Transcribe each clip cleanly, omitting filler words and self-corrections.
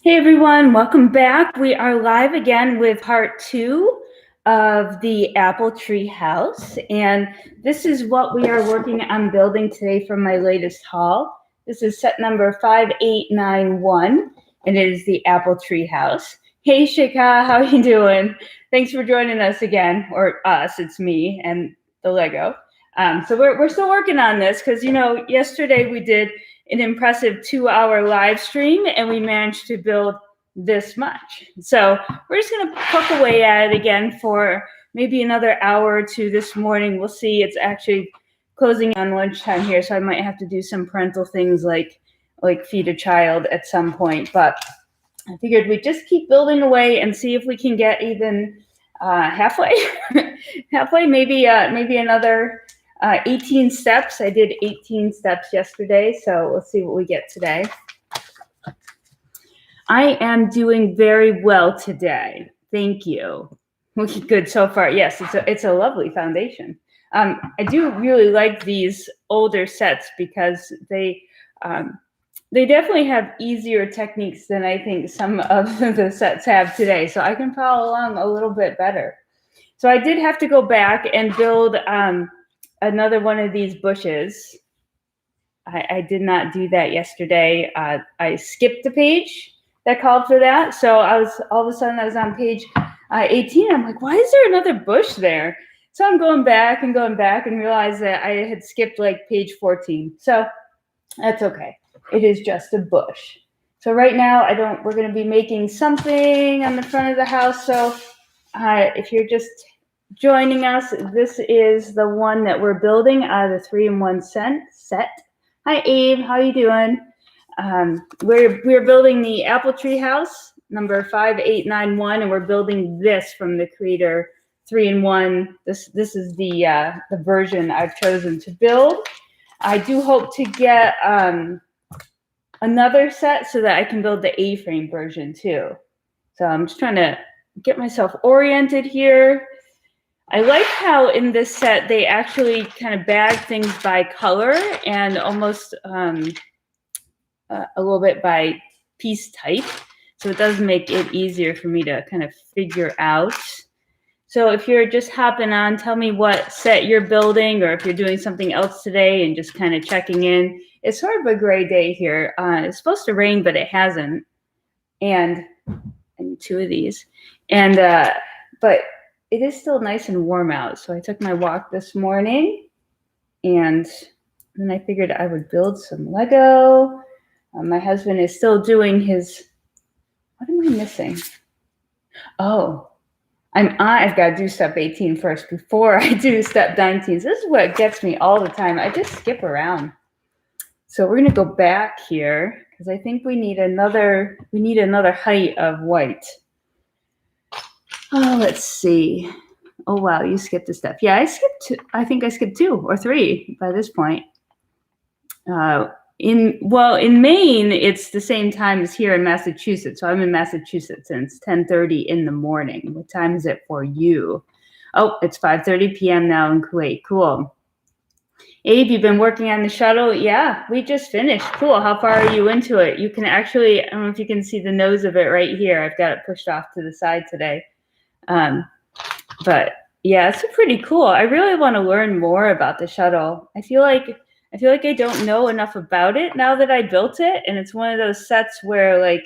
Hey everyone, welcome back. We are live again with part 2 of the apple tree house. And this is what we are working on building today from my latest haul. This is set number 5891, and it is the apple tree house. Hey Shika, how you doing? Thanks for joining us again, or us, it's me and the Lego. So we're still working on this because, yesterday we did an impressive 2-hour live stream and we managed to build this much. So we're just going to poke away at it again for maybe another hour or two this morning. We'll see. It's actually closing on lunchtime here, so I might have to do some parental things like feed a child at some point. But I figured we'd just keep building away and see if we can get even halfway, maybe another 18 steps. I did 18 steps yesterday, so we'll see what we get today. I am doing very well today. Thank you. Looking good so far. Yes, it's a lovely foundation. I do really like these older sets because they definitely have easier techniques than I think some of the sets have today. So I can follow along a little bit better. So I did have to go back and build another one of these bushes. I did not do that yesterday. I skipped a page that called for that. So all of a sudden I was on page 18. I'm like, why is there another bush there? So I'm going back and realized that I had skipped like page 14. So that's okay. It is just a bush. So right now we're going to be making something on the front of the house. So if you're just joining us, this is the one that we're building out of the 3-in-1 set. Hi Abe, how you doing? We're building the apple tree house number 5891, and we're building this from the Creator 3-in-1. This is the version I've chosen to build. I do hope to get another set so that I can build the A-frame version too. So I'm just trying to get myself oriented here. I like how in this set they actually kind of bag things by color and almost a little bit by piece type. So it does make it easier for me to kind of figure out. So if you're just hopping on, tell me what set you're building, or if you're doing something else today and just kind of checking in. It's sort of a gray day here. It's supposed to rain, but it hasn't. And I need 2 of these. And but it is still nice and warm out. So I took my walk this morning, and then I figured I would build some Lego. My husband is still doing his, what am I missing? Oh, I've got to do step 18 first before I do step 19. So this is what gets me all the time. I just skip around. So we're going to go back here because I think we need another height of white. Oh, let's see. Oh, wow, you skipped a step. Yeah, I think I skipped 2 or 3 by this point. In Maine, it's the same time as here in Massachusetts. So I'm in Massachusetts, and it's 10:30 in the morning. What time is it for you? Oh, it's 5:30 p.m. now in Kuwait. Cool. Abe, you've been working on the shuttle? Yeah, we just finished. Cool. How far are you into it? You can actually, I don't know if you can see the nose of it right here. I've got it pushed off to the side today. But yeah, it's pretty cool. I really want to learn more about the shuttle. I feel like I don't know enough about it now that I built it. And it's one of those sets where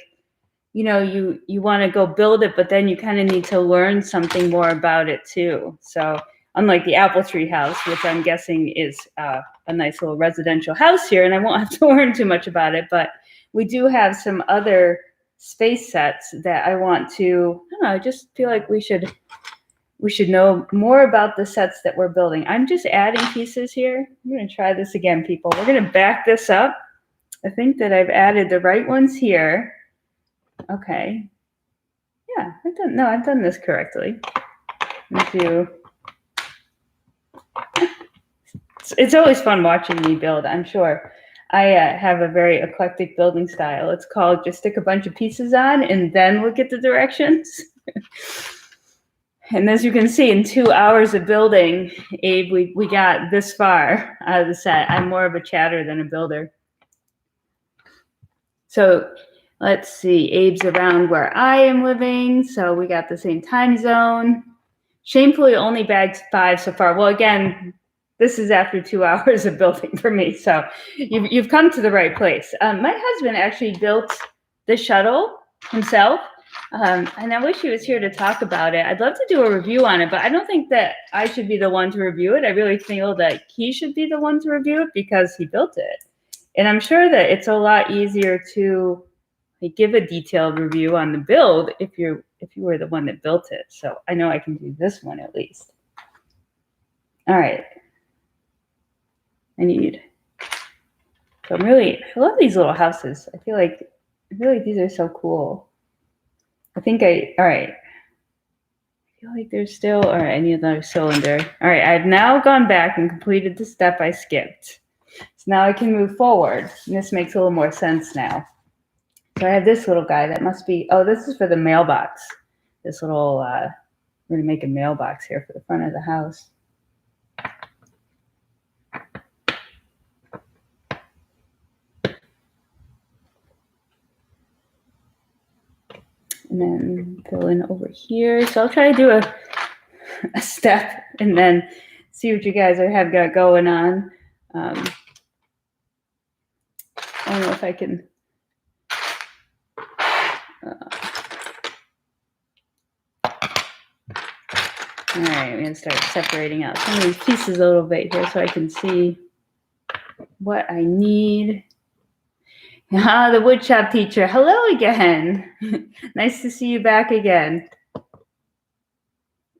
you want to go build it, but then you kind of need to learn something more about it too. So unlike the apple tree house, which I'm guessing is a nice little residential house here, and I won't have to learn too much about it, but we do have some other space sets that I want to, I just feel like we should know more about the sets that we're building. I'm just adding pieces here. I'm going to try this again, people. We're going to back this up. I think that I've added the right ones here. Okay. Yeah, I've done this correctly. It's always fun watching me build, I'm sure. I have a very eclectic building style. It's called just stick a bunch of pieces on and then look at the directions. And as you can see, in 2 hours of building, Abe, we got this far out of the set. I'm more of a chatter than a builder. So Let's see, Abe's around where I am living, so we got the same time zone. Shamefully, only bagged 5 so far. Well, again, this is after 2 hours of building for me, so you've come to the right place. My husband actually built the shuttle himself, and I wish he was here to talk about it. I'd love to do a review on it, but I don't think that I should be the one to review it. I really feel that he should be the one to review it because he built it. And I'm sure that it's a lot easier to give a detailed review on the build if you were the one that built it. So I know I can do this one at least. All right. So I love these little houses. I feel like these are so cool. All right. I feel like there's still, all right, I need another cylinder. All right, I've now gone back and completed the step I skipped. So now I can move forward. And this makes a little more sense now. So I have this little guy that must be, oh, this is for the mailbox. This little, we're gonna make a mailbox here for the front of the house. And then fill in over here. So I'll try to do a step and then see what you guys have got going on. I don't know if I can. All right, I'm gonna start separating out some of these pieces a little bit here so I can see what I need. Ah, the woodshop teacher. Hello again. Nice to see you back again.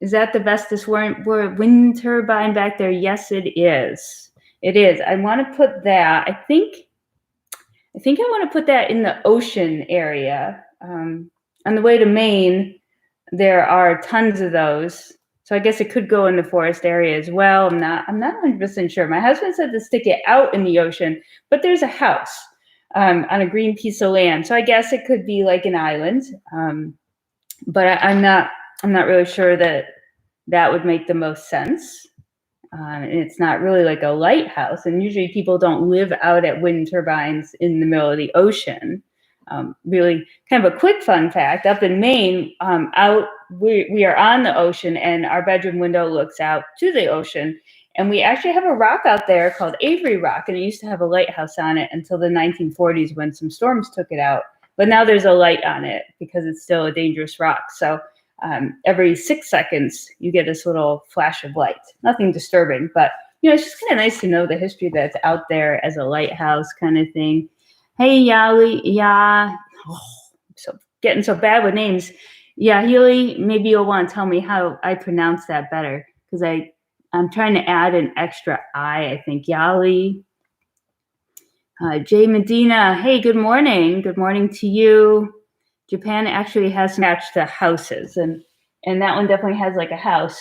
Is that the bestest wind turbine back there? Yes, it is. It is. I want to put that. I think I want to put that in the ocean area. On the way to Maine, there are tons of those. So I guess it could go in the forest area as well. I'm not 100% sure. My husband said to stick it out in the ocean, but there's a house on a green piece of land. So I guess it could be like an island. But I'm not really sure that would make the most sense. And it's not really like a lighthouse. And usually people don't live out at wind turbines in the middle of the ocean. Really kind of a quick fun fact, up in Maine, we are on the ocean and our bedroom window looks out to the ocean. And we actually have a rock out there called Avery Rock. And it used to have a lighthouse on it until the 1940s when some storms took it out. But now there's a light on it because it's still a dangerous rock. So every 6 seconds, you get this little flash of light. Nothing disturbing, but it's just kind of nice to know the history that's out there as a lighthouse kind of thing. Hey, Yali, yeah. Oh, getting so bad with names. Yeah, Healy, maybe you'll want to tell me how I pronounce that better because I'm trying to add an extra I think. Yali. Jay Medina, hey, good morning. Good morning to you. Japan actually has matched the houses, and that one definitely has like a house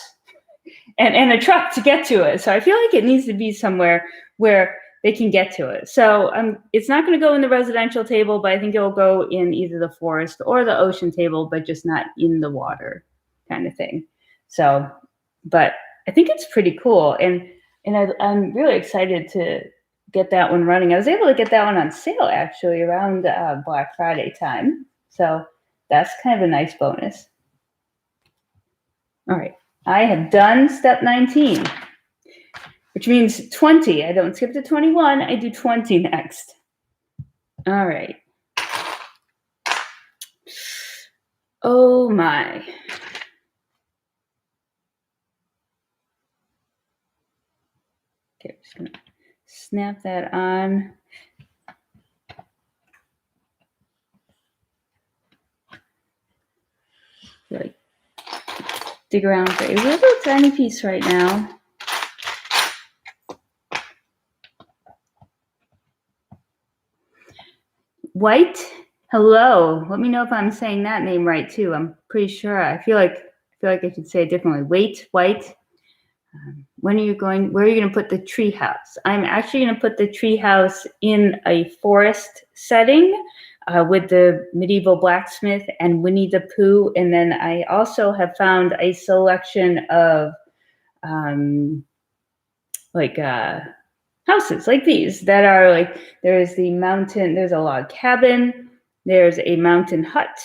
and a truck to get to it. So I feel like it needs to be somewhere where they can get to it. So it's not going to go in the residential table, but I think it will go in either the forest or the ocean table, but just not in the water kind of thing. So, but I think it's pretty cool. And I'm really excited to get that one running. I was able to get that one on sale actually around Black Friday time. So that's kind of a nice bonus. All right, I have done step 19, which means 20. I don't skip to 21, I do 20 next. All right. Oh my. Okay, I'm just gonna snap that on. Like dig around for a little tiny piece right now. White, hello. Let me know if I'm saying that name right too. I'm pretty sure. I feel like I should say it differently. Wait, White. Where are you going to put the tree house? I'm actually going to put the tree house in a forest setting with the medieval blacksmith and Winnie the Pooh. And then I also have found a selection of houses like these that are like, there's the mountain, there's a log cabin, There's a mountain hut.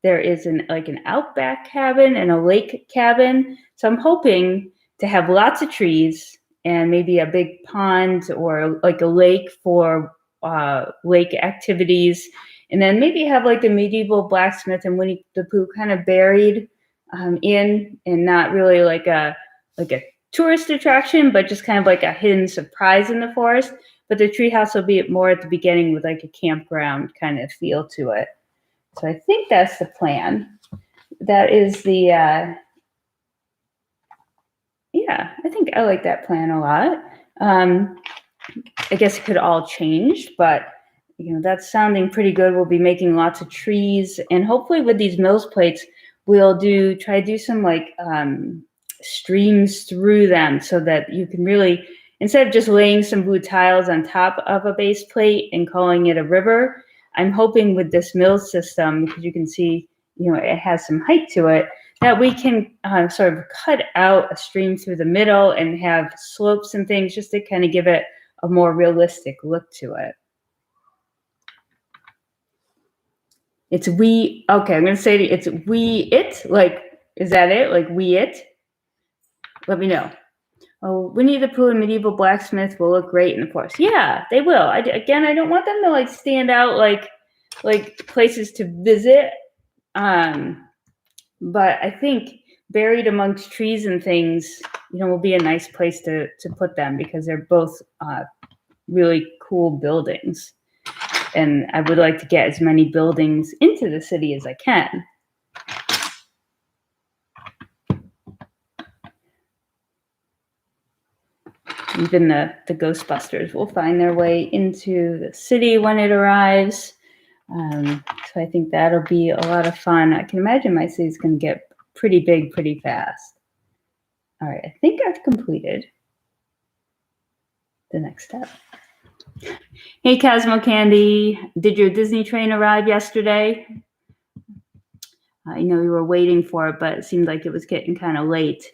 There is an outback cabin and a lake cabin. So I'm hoping to have lots of trees and maybe a big pond or like a lake for lake activities. And then maybe have like the medieval blacksmith and Winnie the Pooh kind of buried in, and not really like a tourist attraction, but just kind of like a hidden surprise in the forest. But the treehouse will be more at the beginning with like a campground kind of feel to it. So I think that's the plan. That is the, yeah, I think I like that plan a lot. I guess it could all change, but that's sounding pretty good. We'll be making lots of trees, and hopefully with these Mills plates, we'll try to do some like streams through them so that you can really, instead of just laying some blue tiles on top of a base plate and calling it a river, I'm hoping with this Mills system, because you can see, it has some height to it, that we can sort of cut out a stream through the middle and have slopes and things just to kind of give it a more realistic look to it. It's okay, I'm going to say it's it, like, is that it? Like it? Let me know. Oh, Winnie the Pooh and Medieval Blacksmith will look great in the forest. Yeah, they will. Again, I don't want them to like stand out like places to visit. But I think buried amongst trees and things, will be a nice place to put them, because they're both really cool buildings. And I would like to get as many buildings into the city as I can. Even the Ghostbusters will find their way into the city when it arrives. So I think that'll be a lot of fun. I can imagine my city's going to get pretty big pretty fast. All right, I think I've completed the next step. Hey, Cosmo Candy, did your Disney train arrive yesterday? I know you were waiting for it, but it seemed like it was getting kind of late.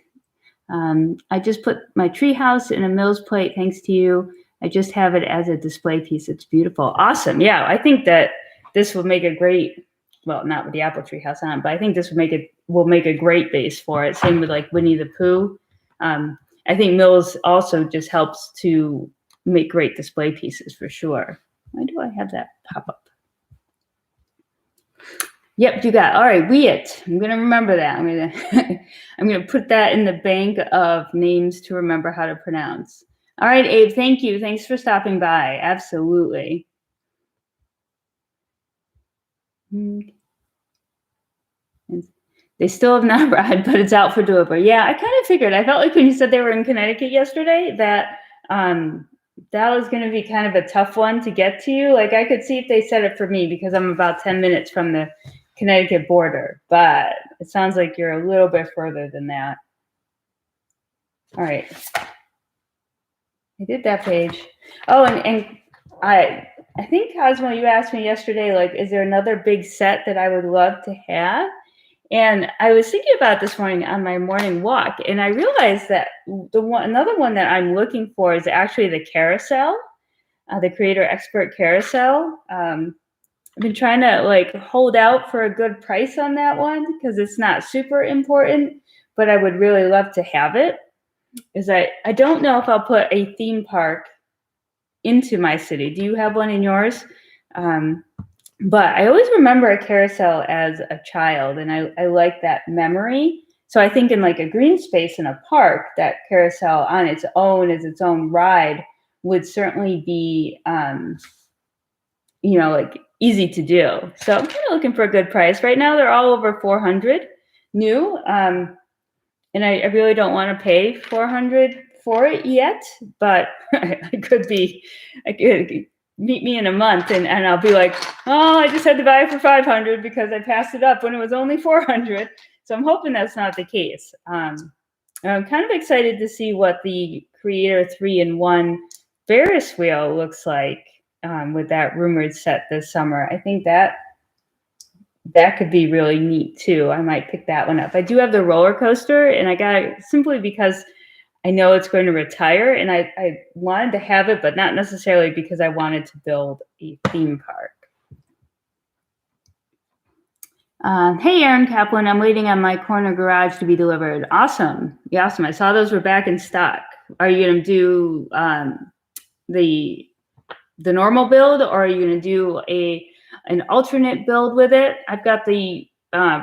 I just put my treehouse in a Mills plate, thanks to you. I just have it as a display piece. It's beautiful. Awesome. Yeah, I think that this will make a great, well, not with the apple tree house on it, but I think this will make a great base for it. Same with like Winnie the Pooh. I think Mills also just helps to make great display pieces for sure. Why do I have that pop up? Yep, you got. All right, I'm gonna remember that. I'm gonna put that in the bank of names to remember how to pronounce. All right, Abe, thank you. Thanks for stopping by. Absolutely. They still have not arrived, but it's out for delivery. Yeah, I kind of figured. I felt like when you said they were in Connecticut yesterday that that was going to be kind of a tough one to get to you. Like I could see if they said it for me, because I'm about 10 minutes from the Connecticut border, but it sounds like you're a little bit further than that. All right. I did that page. Oh, and I think, Cosmo, you asked me yesterday, like, is there another big set that I would love to have? And I was thinking about this morning on my morning walk, and I realized that another one that I'm looking for is actually the carousel, the Creator Expert carousel. I've been trying to like hold out for a good price on that one because it's not super important, but I would really love to have it. I don't know if I'll put a theme park into my city. Do you have one in yours? But I always remember a carousel as a child, and I like that memory. So I think in like a green space in a park, that carousel on its own as its own ride would certainly be, like easy to do. So I'm kind of looking for a good price. Right now, they're all over $400 new. And I really don't want to pay $400 for it yet, but I could meet me in a month and I'll be like, oh, I just had to buy it for $500 because I passed it up when it was only $400. So I'm hoping that's not the case. I'm kind of excited to see what the Creator 3-in-1 Ferris wheel looks like with that rumored set this summer. I think that could be really neat too. I might pick that one up. I do have the roller coaster, and I got it simply because I know it's going to retire, and I wanted to have it, but not necessarily because I wanted to build a theme park. Hey, Aaron Kaplan, I'm waiting on my corner garage to be delivered. Awesome. Yeah, awesome. I saw those were back in stock. Are you going to do the normal build, or are you going to do an alternate build with it? I've got the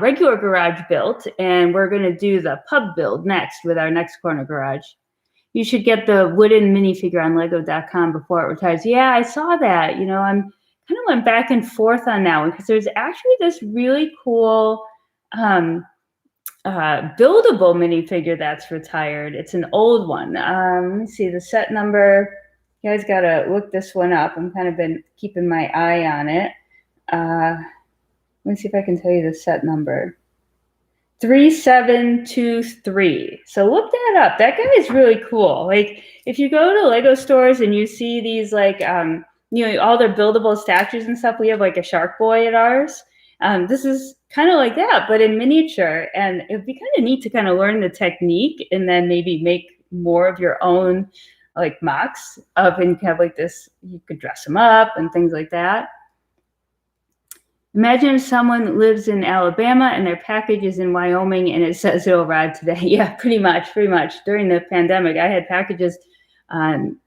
regular garage built, and we're going to do the pub build next with our next corner garage. You should get the wooden minifigure on lego.com before it retires. Yeah, I saw that. I'm kind of went back and forth on that one because there's actually this really cool buildable minifigure that's retired. It's an old one. Let me see the set number. You guys got to look this one up. I'm kind of been keeping my eye on it. Let me see if I can tell you the set number. 3723. So look that up. That guy is really cool. Like, if you go to Lego stores and you see these all their buildable statues and stuff, we have like a Shark Boy at ours. This is kind of like that, but in miniature. And it'd be kind of neat to kind of learn the technique and then maybe make more of your own like mocks of, and have like this, you could dress them up and things like that. Imagine if someone lives in Alabama and their package is in Wyoming and it says it'll arrive today. Yeah, pretty much. During the pandemic, I had packages from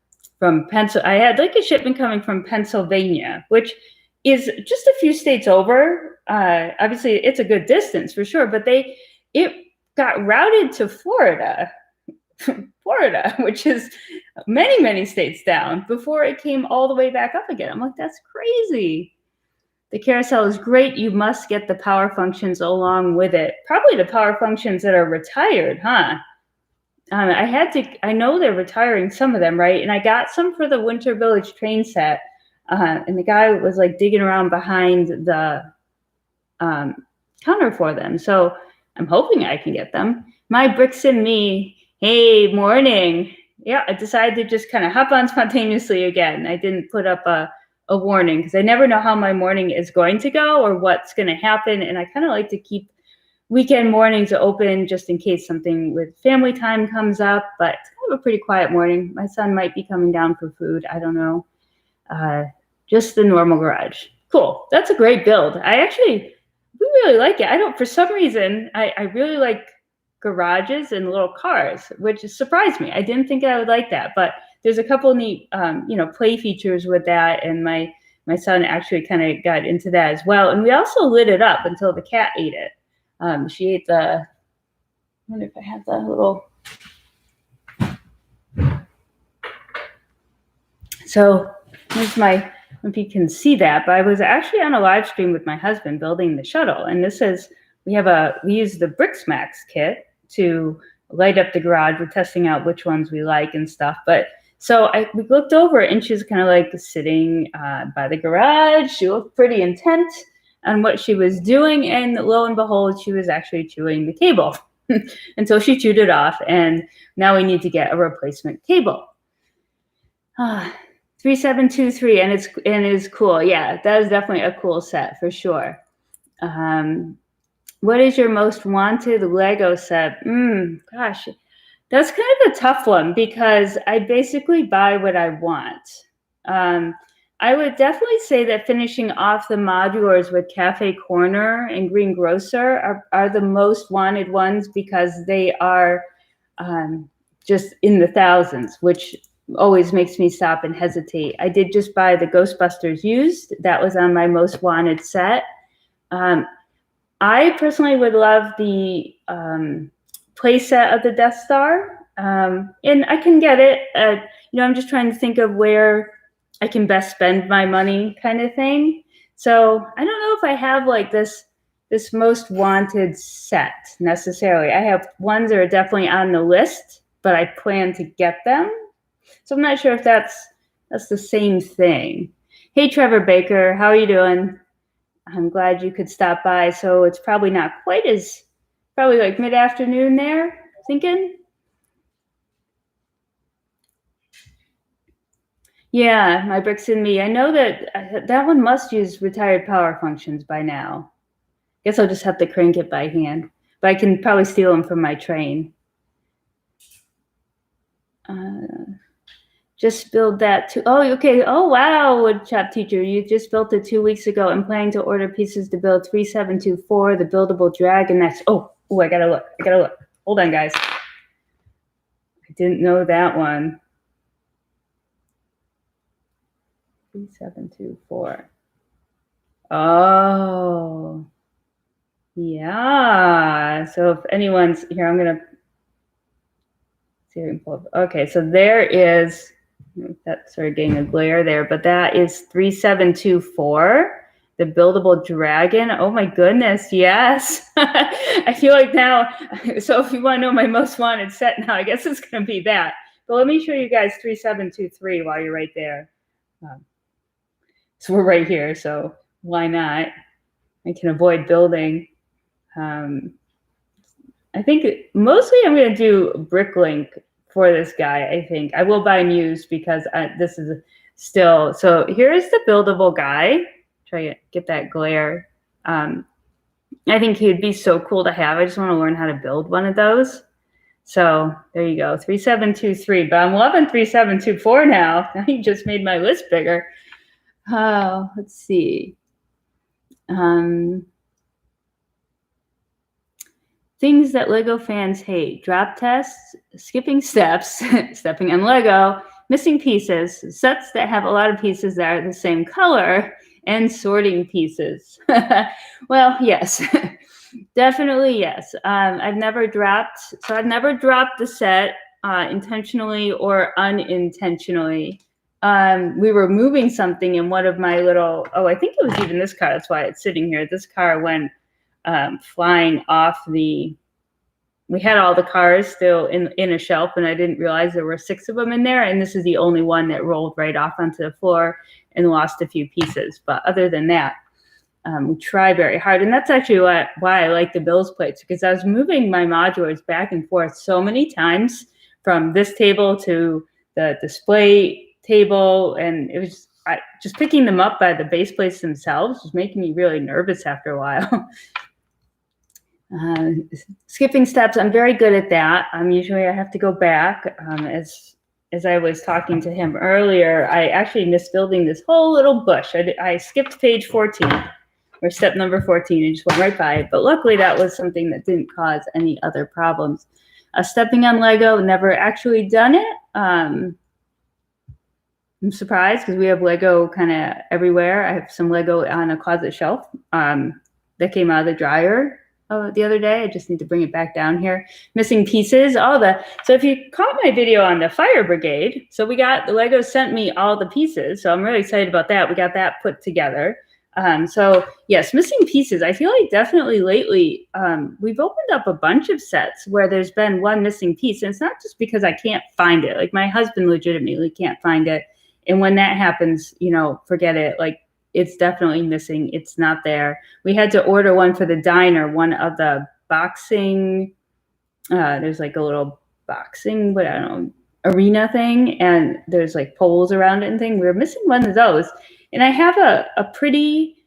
Pennsylvania. I had like a shipment coming from Pennsylvania, which is just a few states over. Obviously, it's a good distance for sure, but it got routed to Florida, which is many, many states down before it came all the way back up again. I'm like, that's crazy. The carousel is great. You must get the power functions along with it. Probably the power functions that are retired, huh? I know they're retiring some of them, right? And I got some for the Winter Village train set. And the guy was like digging around behind the counter for them. So I'm hoping I can get them. My bricks and me. Hey, morning. Yeah, I decided to just kind of hop on spontaneously again. I didn't put up a warning because I never know how my morning is going to go or what's going to happen. And I kind of like to keep weekend mornings open just in case something with family time comes up. But it's kind of a pretty quiet morning. My son might be coming down for food. I don't know. Just the normal garage. Cool. That's a great build. We really like it. For some reason, I really like garages and little cars, which surprised me. I didn't think I would like that, but there's a couple neat, play features with that. And my son actually kind of got into that as well. And we also lit it up until the cat ate it. She ate I wonder if I have that little. So here's if you can see that, but I was actually on a live stream with my husband building the shuttle. And this is, we use the Brixmax kit to light up the garage. We're testing out which ones we like and stuff. But so we looked over and she was kind of like sitting by the garage. She looked pretty intent on what she was doing. And lo and behold, she was actually chewing the cable. And so she chewed it off. And now we need to get a replacement cable. 3723, and it's cool. Yeah, that is definitely a cool set for sure. What is your most wanted Lego set? Gosh, that's kind of a tough one because I basically buy what I want. I would definitely say that finishing off the modulars with Cafe Corner and Green Grocer are the most wanted ones because they are just in the thousands, which always makes me stop and hesitate. I did just buy the Ghostbusters used. That was on my most wanted set. I personally would love the play set of the Death Star. And I can get it. I'm just trying to think of where I can best spend my money kind of thing. So I don't know if I have like this most wanted set necessarily. I have ones that are definitely on the list, but I plan to get them. So I'm not sure if that's the same thing. Hey, Trevor Baker, how are you doing? I'm glad you could stop by. So it's probably not quite probably like mid-afternoon there, thinking. Yeah, my bricks and me. I know that one must use retired power functions by now. Guess I'll just have to crank it by hand. But I can probably steal them from my train. Just build that too. Oh, okay. Oh, wow, woodshop teacher. You just built it 2 weeks ago and planning to order pieces to build 3724, the buildable dragon. That's, oh, I gotta look. Hold on, guys. I didn't know that one. 3724. Oh, yeah. So if anyone's here, I'm gonna see if I can pull up. Okay, so there is, that's sort of getting a glare there, but that is 3724, the buildable dragon. Oh my goodness, yes. I feel like now, so if you want to know my most wanted set now, I guess it's going to be that. But let me show you guys 3723 while you're right there. So we're right here, so why not? I can avoid building. I think mostly I'm going to do Bricklink for this guy. I think I will buy Muse because this is still, so here's the buildable guy. Try to get that glare. I think he would be so cool to have. I just want to learn how to build one of those. So there you go, 3723. But I'm loving 3724 now. You just made my list bigger. Oh, let's see. Things that Lego fans hate: drop tests, skipping steps, stepping on Lego, missing pieces, sets that have a lot of pieces that are the same color, and sorting pieces. Well, yes, definitely yes. I've never dropped the set intentionally or unintentionally. We were moving something in one of my little, I think it was even this car. That's why it's sitting here. This car went flying off we had all the cars still in a shelf, and I didn't realize there were 6 of them in there, and this is the only one that rolled right off onto the floor and lost a few pieces. But other than that, we try very hard, and that's actually why I like the Bills plates, because I was moving my modulars back and forth so many times from this table to the display table, and it was just picking them up by the base plates themselves was making me really nervous after a while. Skipping steps, I'm very good at that. Usually I have to go back. As I was talking to him earlier, I actually missed building this whole little bush. I skipped page 14, or step number 14, and just went right by it. But luckily that was something that didn't cause any other problems. Stepping on Lego, never actually done it. I'm surprised because we have Lego kind of everywhere. I have some Lego on a closet shelf that came out of the dryer the other day. I just need to bring it back down here. Missing pieces, so if you caught my video on the fire brigade, so the Lego sent me all the pieces. So I'm really excited about that. We got that put together. So yes, missing pieces. I feel like definitely lately, we've opened up a bunch of sets where there's been one missing piece. And it's not just because I can't find it. Like my husband legitimately can't find it. And when that happens, forget it. Like, it's definitely missing. It's not there. We had to order one for the diner, one of the boxing, there's like a little boxing, arena thing, and there's like poles around it and thing. We were missing one of those. And I have a pretty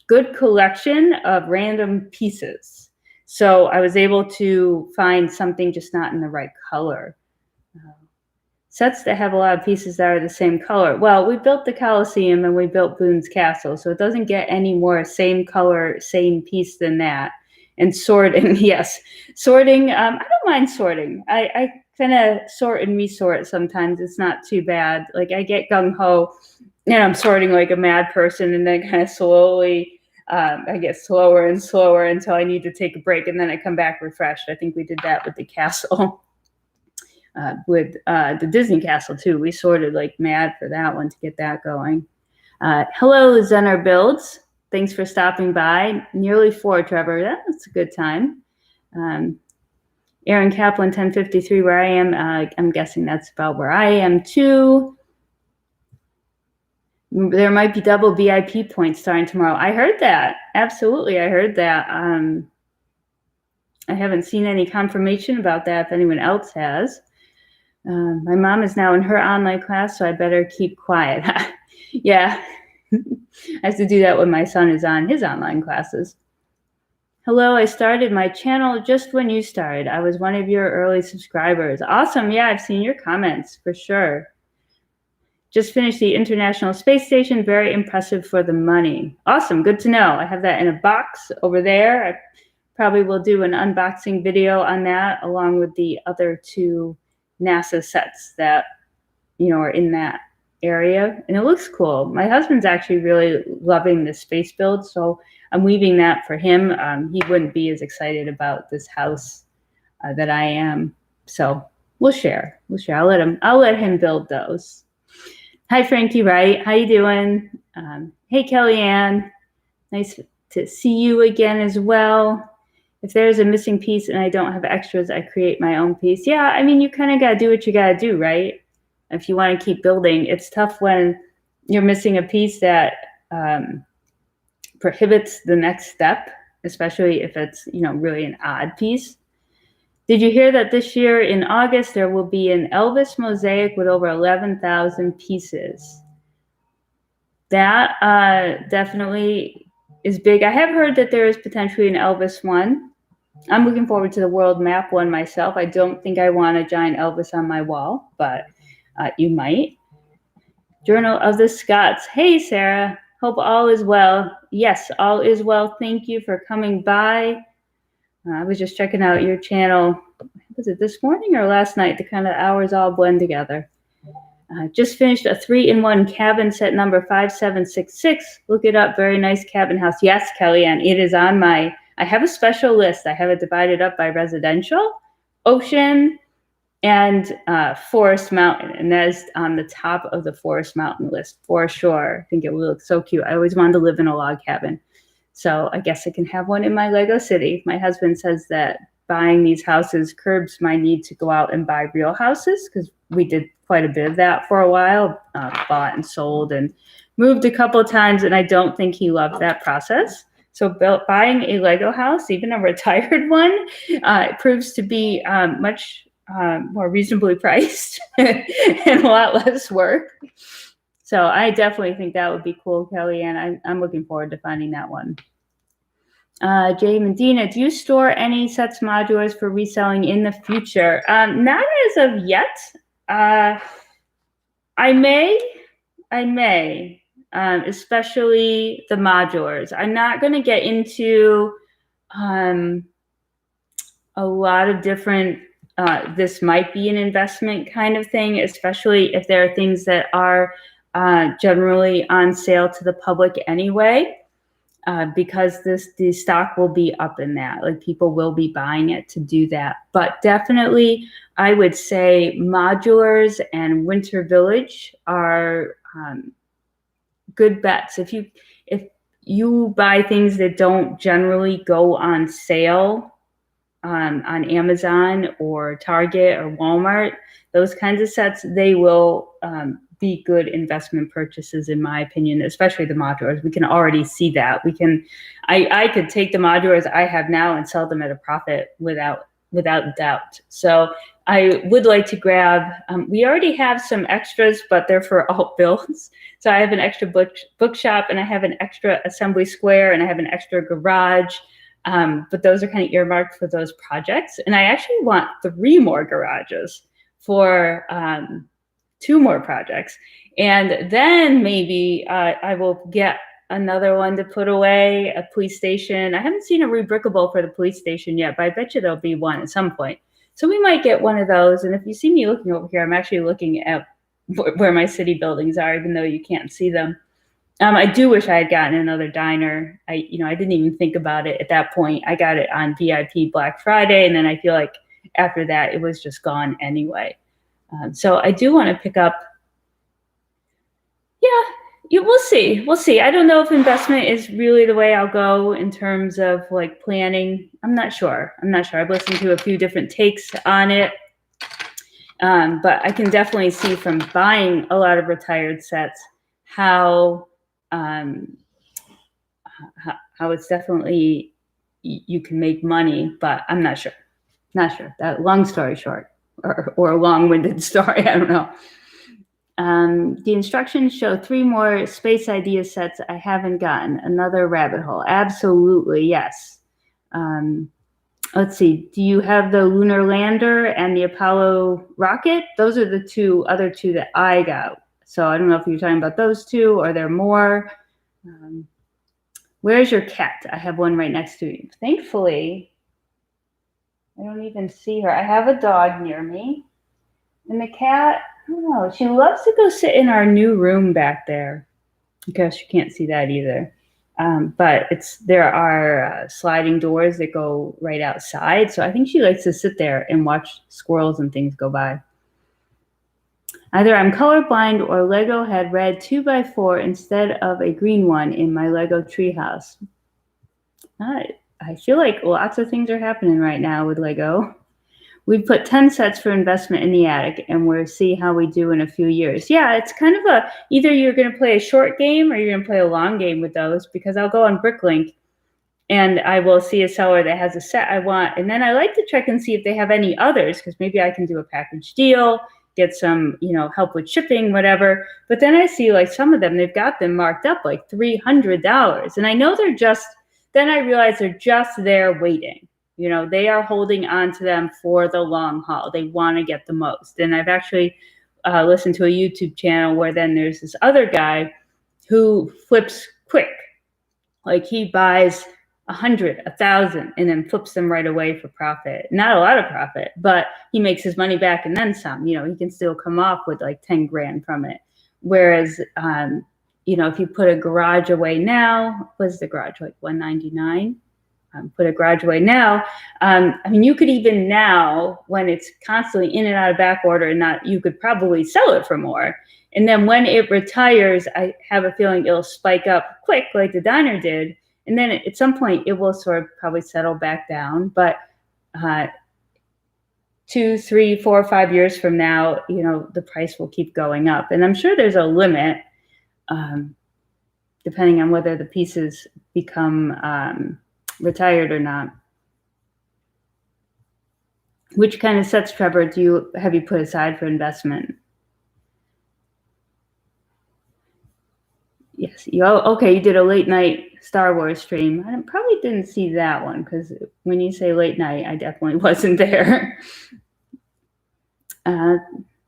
good collection of random pieces. So I was able to find something just not in the right color. Sets that have a lot of pieces that are the same color. Well, we built the Coliseum and we built Boone's Castle, so it doesn't get any more same color, same piece than that. And sorting, yes. Sorting, I don't mind sorting. I kind of sort and resort sometimes. It's not too bad. Like I get gung-ho and I'm sorting like a mad person, and then kind of slowly, I get slower and slower until I need to take a break, and then I come back refreshed. I think we did that with the castle. With the Disney Castle too. We sorted like mad for that one to get that going. Hello, Zener Builds. Thanks for stopping by. Nearly 4, Trevor. That's a good time. Aaron Kaplan, 1053, where I am. I'm guessing that's about where I am too. There might be double VIP points starting tomorrow. I heard that. Absolutely, I heard that. I haven't seen any confirmation about that if anyone else has. My mom is now in her online class, so I better keep quiet. Yeah, I have to do that when my son is on his online classes. Hello, I started my channel just when you started. I was one of your early subscribers. Awesome. Yeah, I've seen your comments for sure. Just finished the International Space Station. Very impressive for the money. Awesome. Good to know. I have that in a box over there. I probably will do an unboxing video on that along with the other 2 NASA sets that, are in that area. And it looks cool. My husband's actually really loving the space build, so I'm leaving that for him. He wouldn't be as excited about this house that I am. So we'll share. I'll let him build those. Hi, Frankie Wright. How you doing? Hey, Kellyanne. Nice to see you again as well. If there's a missing piece and I don't have extras, I create my own piece. Yeah, I mean, you kind of got to do what you got to do, right? If you want to keep building. It's tough when you're missing a piece that prohibits the next step, especially if it's, really an odd piece. Did you hear that this year in August, there will be an Elvis mosaic with over 11,000 pieces? That definitely is big. I have heard that there is potentially an Elvis one. I'm looking forward to the world map one myself. I don't think I want a giant Elvis on my wall, but you might. Journal of the Scots. Hey, Sarah. Hope all is well. Yes, all is well. Thank you for coming by. I was just checking out your channel. Was it this morning or last night? The kind of hours all blend together. Just finished a 3-in-1 cabin set number 5766. Look it up. Very nice cabin house. Yes, Kellyanne, it is on I have a special list. I have it divided up by residential, ocean, and Forest Mountain. And that is on the top of the Forest Mountain list for sure. I think it will look so cute. I always wanted to live in a log cabin. So I guess I can have one in my Lego city. My husband says that buying these houses curbs my need to go out and buy real houses, because we did quite a bit of that for a while, bought and sold and moved a couple of times, and I don't think he loved that process. So buying a Lego house, even a retired one, it proves to be much more reasonably priced and a lot less work. So I definitely think that would be cool, Kellyanne. I'm looking forward to finding that one. Jay Medina, do you store any sets modulars for reselling in the future? Not as of yet. I may, especially the modulars. I'm not going to get into a lot of different, this might be an investment kind of thing, especially if there are things that are generally on sale to the public anyway. Because the stock will be up in that. Like, people will be buying it to do that. But definitely, I would say modulars and Winter Village are good bets. If you buy things that don't generally go on sale on Amazon or Target or Walmart, those kinds of sets, they will be good investment purchases, in my opinion, especially the modulars. We can already see that. I could take the modulars I have now and sell them at a profit without doubt. So I would like to grab, we already have some extras, but they're for alt builds. So I have an extra bookshop, and I have an extra assembly square, and I have an extra garage. But those are kind of earmarked for those projects. And I actually want 3 more garages for 2 more projects. And then maybe I will get another one to put away, a police station. I haven't seen a rebrickable for the police station yet, but I bet you there'll be one at some point. So we might get one of those. And if you see me looking over here, I'm actually looking at where my city buildings are, even though you can't see them. I do wish I had gotten another diner. I didn't even think about it at that point. I got it on VIP Black Friday, and then I feel like after that, it was just gone anyway. So I do want to pick up. Yeah, we'll see. We'll see. I don't know if investment is really the way I'll go in terms of like planning. I'm not sure. I've listened to a few different takes on it. But I can definitely see from buying a lot of retired sets how it's definitely, you can make money, but I'm not sure. That long story short, or a long-winded story, I don't know. The instructions show 3 more space idea sets I haven't gotten. Another rabbit hole. Absolutely, yes. Let's see. Do you have the lunar lander and the Apollo rocket? Those are the other two that I got. So I don't know if you're talking about those two or there are more. Where's your cat? I have one right next to you. Thankfully, I don't even see her. I have a dog near me. And the cat, I don't know. She loves to go sit in our new room back there. I guess you can't see that either. But there are sliding doors that go right outside. So I think she likes to sit there and watch squirrels and things go by. Either I'm colorblind or Lego had red 2x4 instead of a green one in my Lego treehouse. I feel like lots of things are happening right now with Lego. We put 10 sets for investment in the attic, and we'll see how we do in a few years. Yeah, it's kind of either you're going to play a short game or you're going to play a long game with those, because I'll go on Bricklink and I will see a seller that has a set I want. And then I like to check and see if they have any others, because maybe I can do a package deal, get some, help with shipping, whatever. But then I see like some of them, they've got them marked up like $300. And I know then I realize they're just there waiting. They are holding on to them for the long haul. They want to get the most. And I've actually listened to a YouTube channel where then there's this other guy who flips quick. Like he buys 100, 1,000, and then flips them right away for profit. Not a lot of profit, but he makes his money back and then some. He can still come off with like 10 grand from it. Whereas, if you put a garage away now, what's the garage, like $199? Put a garage away now. You could even now, when it's constantly in and out of back order, you could probably sell it for more. And then when it retires, I have a feeling it'll spike up quick, like the diner did. And then at some point, it will sort of probably settle back down. But 2, 3, 4, 5 years from now, the price will keep going up. And I'm sure there's a limit, depending on whether the pieces become retired or not. Which kind of sets, Trevor, have you put aside for investment? Yes. You did a late night Star Wars stream. I probably didn't see that one, because when you say late night, I definitely wasn't there.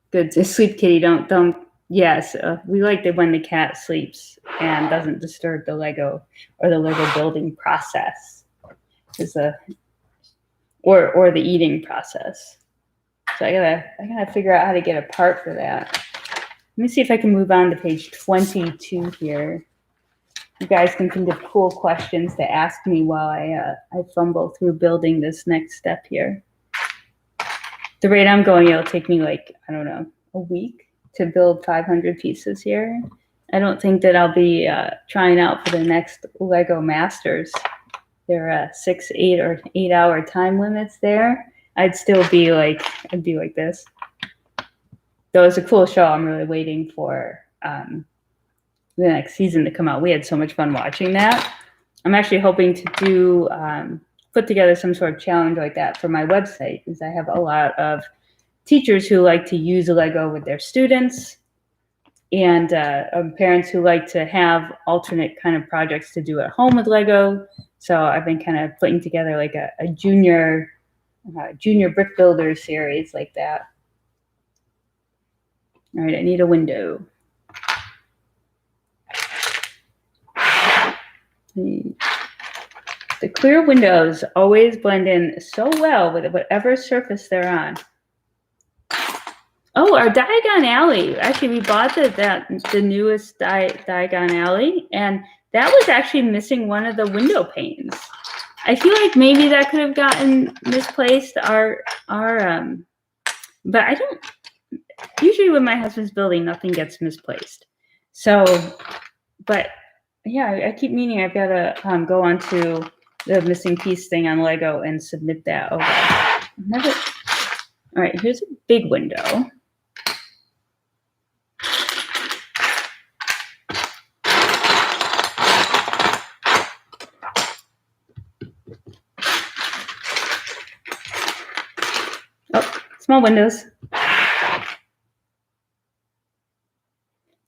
Good. Sleep kitty, don't. Yes, we like it when the cat sleeps and doesn't disturb the Lego or the Lego building process. Or the eating process. So I gotta figure out how to get a part for that. Let me see if I can move on to page 22 here. You guys can think of cool questions to ask me while I fumble through building this next step here. The rate I'm going, it'll take me a week to build 500 pieces here. I don't think that I'll be trying out for the next Lego Masters. There are 6, 8, or 8 hour time limits there. I'd be like this. Though it's a cool show, I'm really waiting for the next season to come out. We had so much fun watching that. I'm actually hoping to put together some sort of challenge like that for my website, because I have a lot of teachers who like to use Lego with their students, and parents who like to have alternate kind of projects to do at home with Lego. So I've been kind of putting together like a junior brick builder series like that. All right, I need a window. The clear windows always blend in so well with whatever surface they're on. Oh, our Diagon Alley. Actually, we bought the newest Diagon Alley, and that was actually missing one of the window panes. I feel like maybe that could have gotten misplaced. But I don't. Usually, when my husband's building, nothing gets misplaced. So, but yeah, I keep meaning I've got to go onto the missing piece thing on Lego and submit that over. All right, here's a big window. Small windows.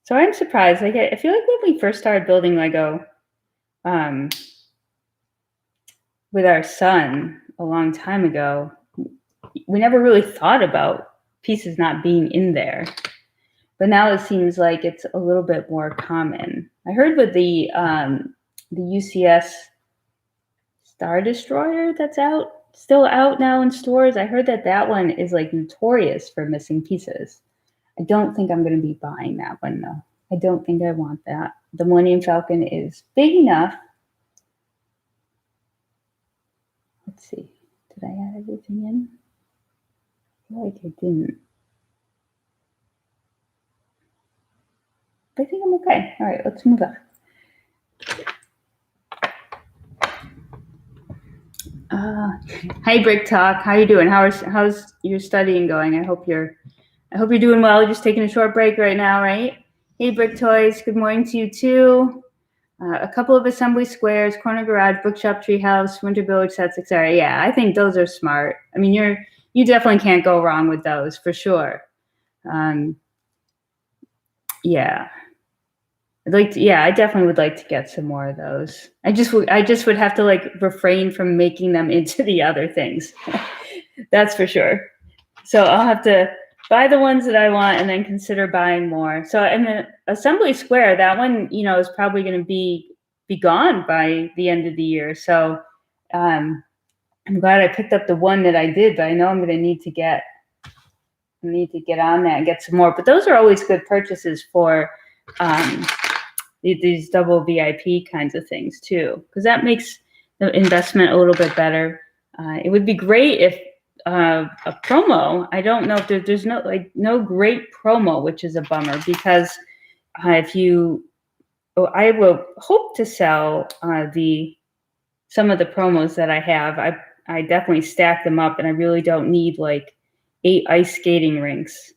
So I'm surprised. I feel like when we first started building Lego, with our son a long time ago, we never really thought about pieces not being in there. But now it seems like it's a little bit more common. I heard with the UCS Star Destroyer that's still out now in stores. I heard that one is like notorious for missing pieces. I don't think I'm going to be buying that one though. I don't think I want that. The Millennium Falcon is big enough. Let's see. Did I add everything in? I feel like I didn't. I think I'm okay. All right, let's move on. Hi, Brick Talk. How you doing? How's your studying going? I hope you're doing well. Just taking a short break right now, right? Hey, Brick Toys. Good morning to you too. A couple of assembly squares, corner garage, bookshop, treehouse, winter village sets, etc. Yeah, I think those are smart. I mean, you definitely can't go wrong with those for sure. Yeah. I definitely would like to get some more of those. I just would have to like refrain from making them into the other things. That's for sure. So I'll have to buy the ones that I want and then consider buying more. So in the assembly square, that one, is probably going to be gone by the end of the year. So I'm glad I picked up the one that I did, but I know I'm going to need to get on that and get some more. But those are always good purchases for these double VIP kinds of things too, because that makes the investment a little bit better. It would be great if a promo. I don't know if there's no great promo, which is a bummer because I will hope to sell some of the promos that I have. I definitely stack them up, and I really don't need like 8 ice skating rinks.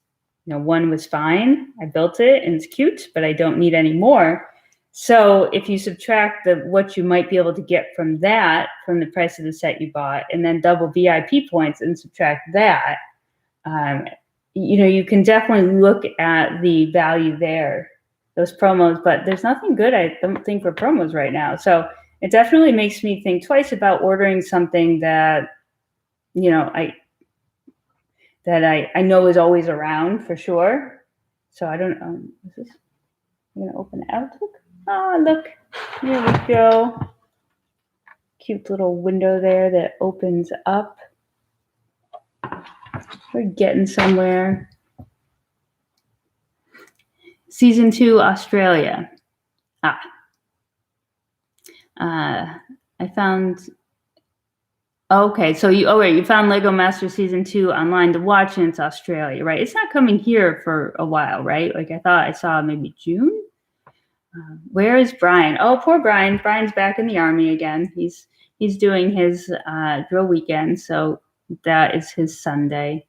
One was fine. I built it and it's cute, but I don't need any more. So if you subtract what you might be able to get from the price of the set you bought, and then double VIP points and subtract that, you can definitely look at the value there, those promos, but there's nothing good, I don't think, for promos right now. So it definitely makes me think twice about ordering something that, I know is always around for sure. So I don't know. I'm going to open Outlook. Oh, look, here we go. Cute little window there that opens up. We're getting somewhere. Season 2, Australia. I found. Okay, so you found Lego Master Season 2 online to watch, and it's Australia, right? It's not coming here for a while, right? Like I thought I saw maybe June. Where is Brian? Oh, poor Brian. Brian's back in the Army again. He's doing his drill weekend, so that is his Sunday.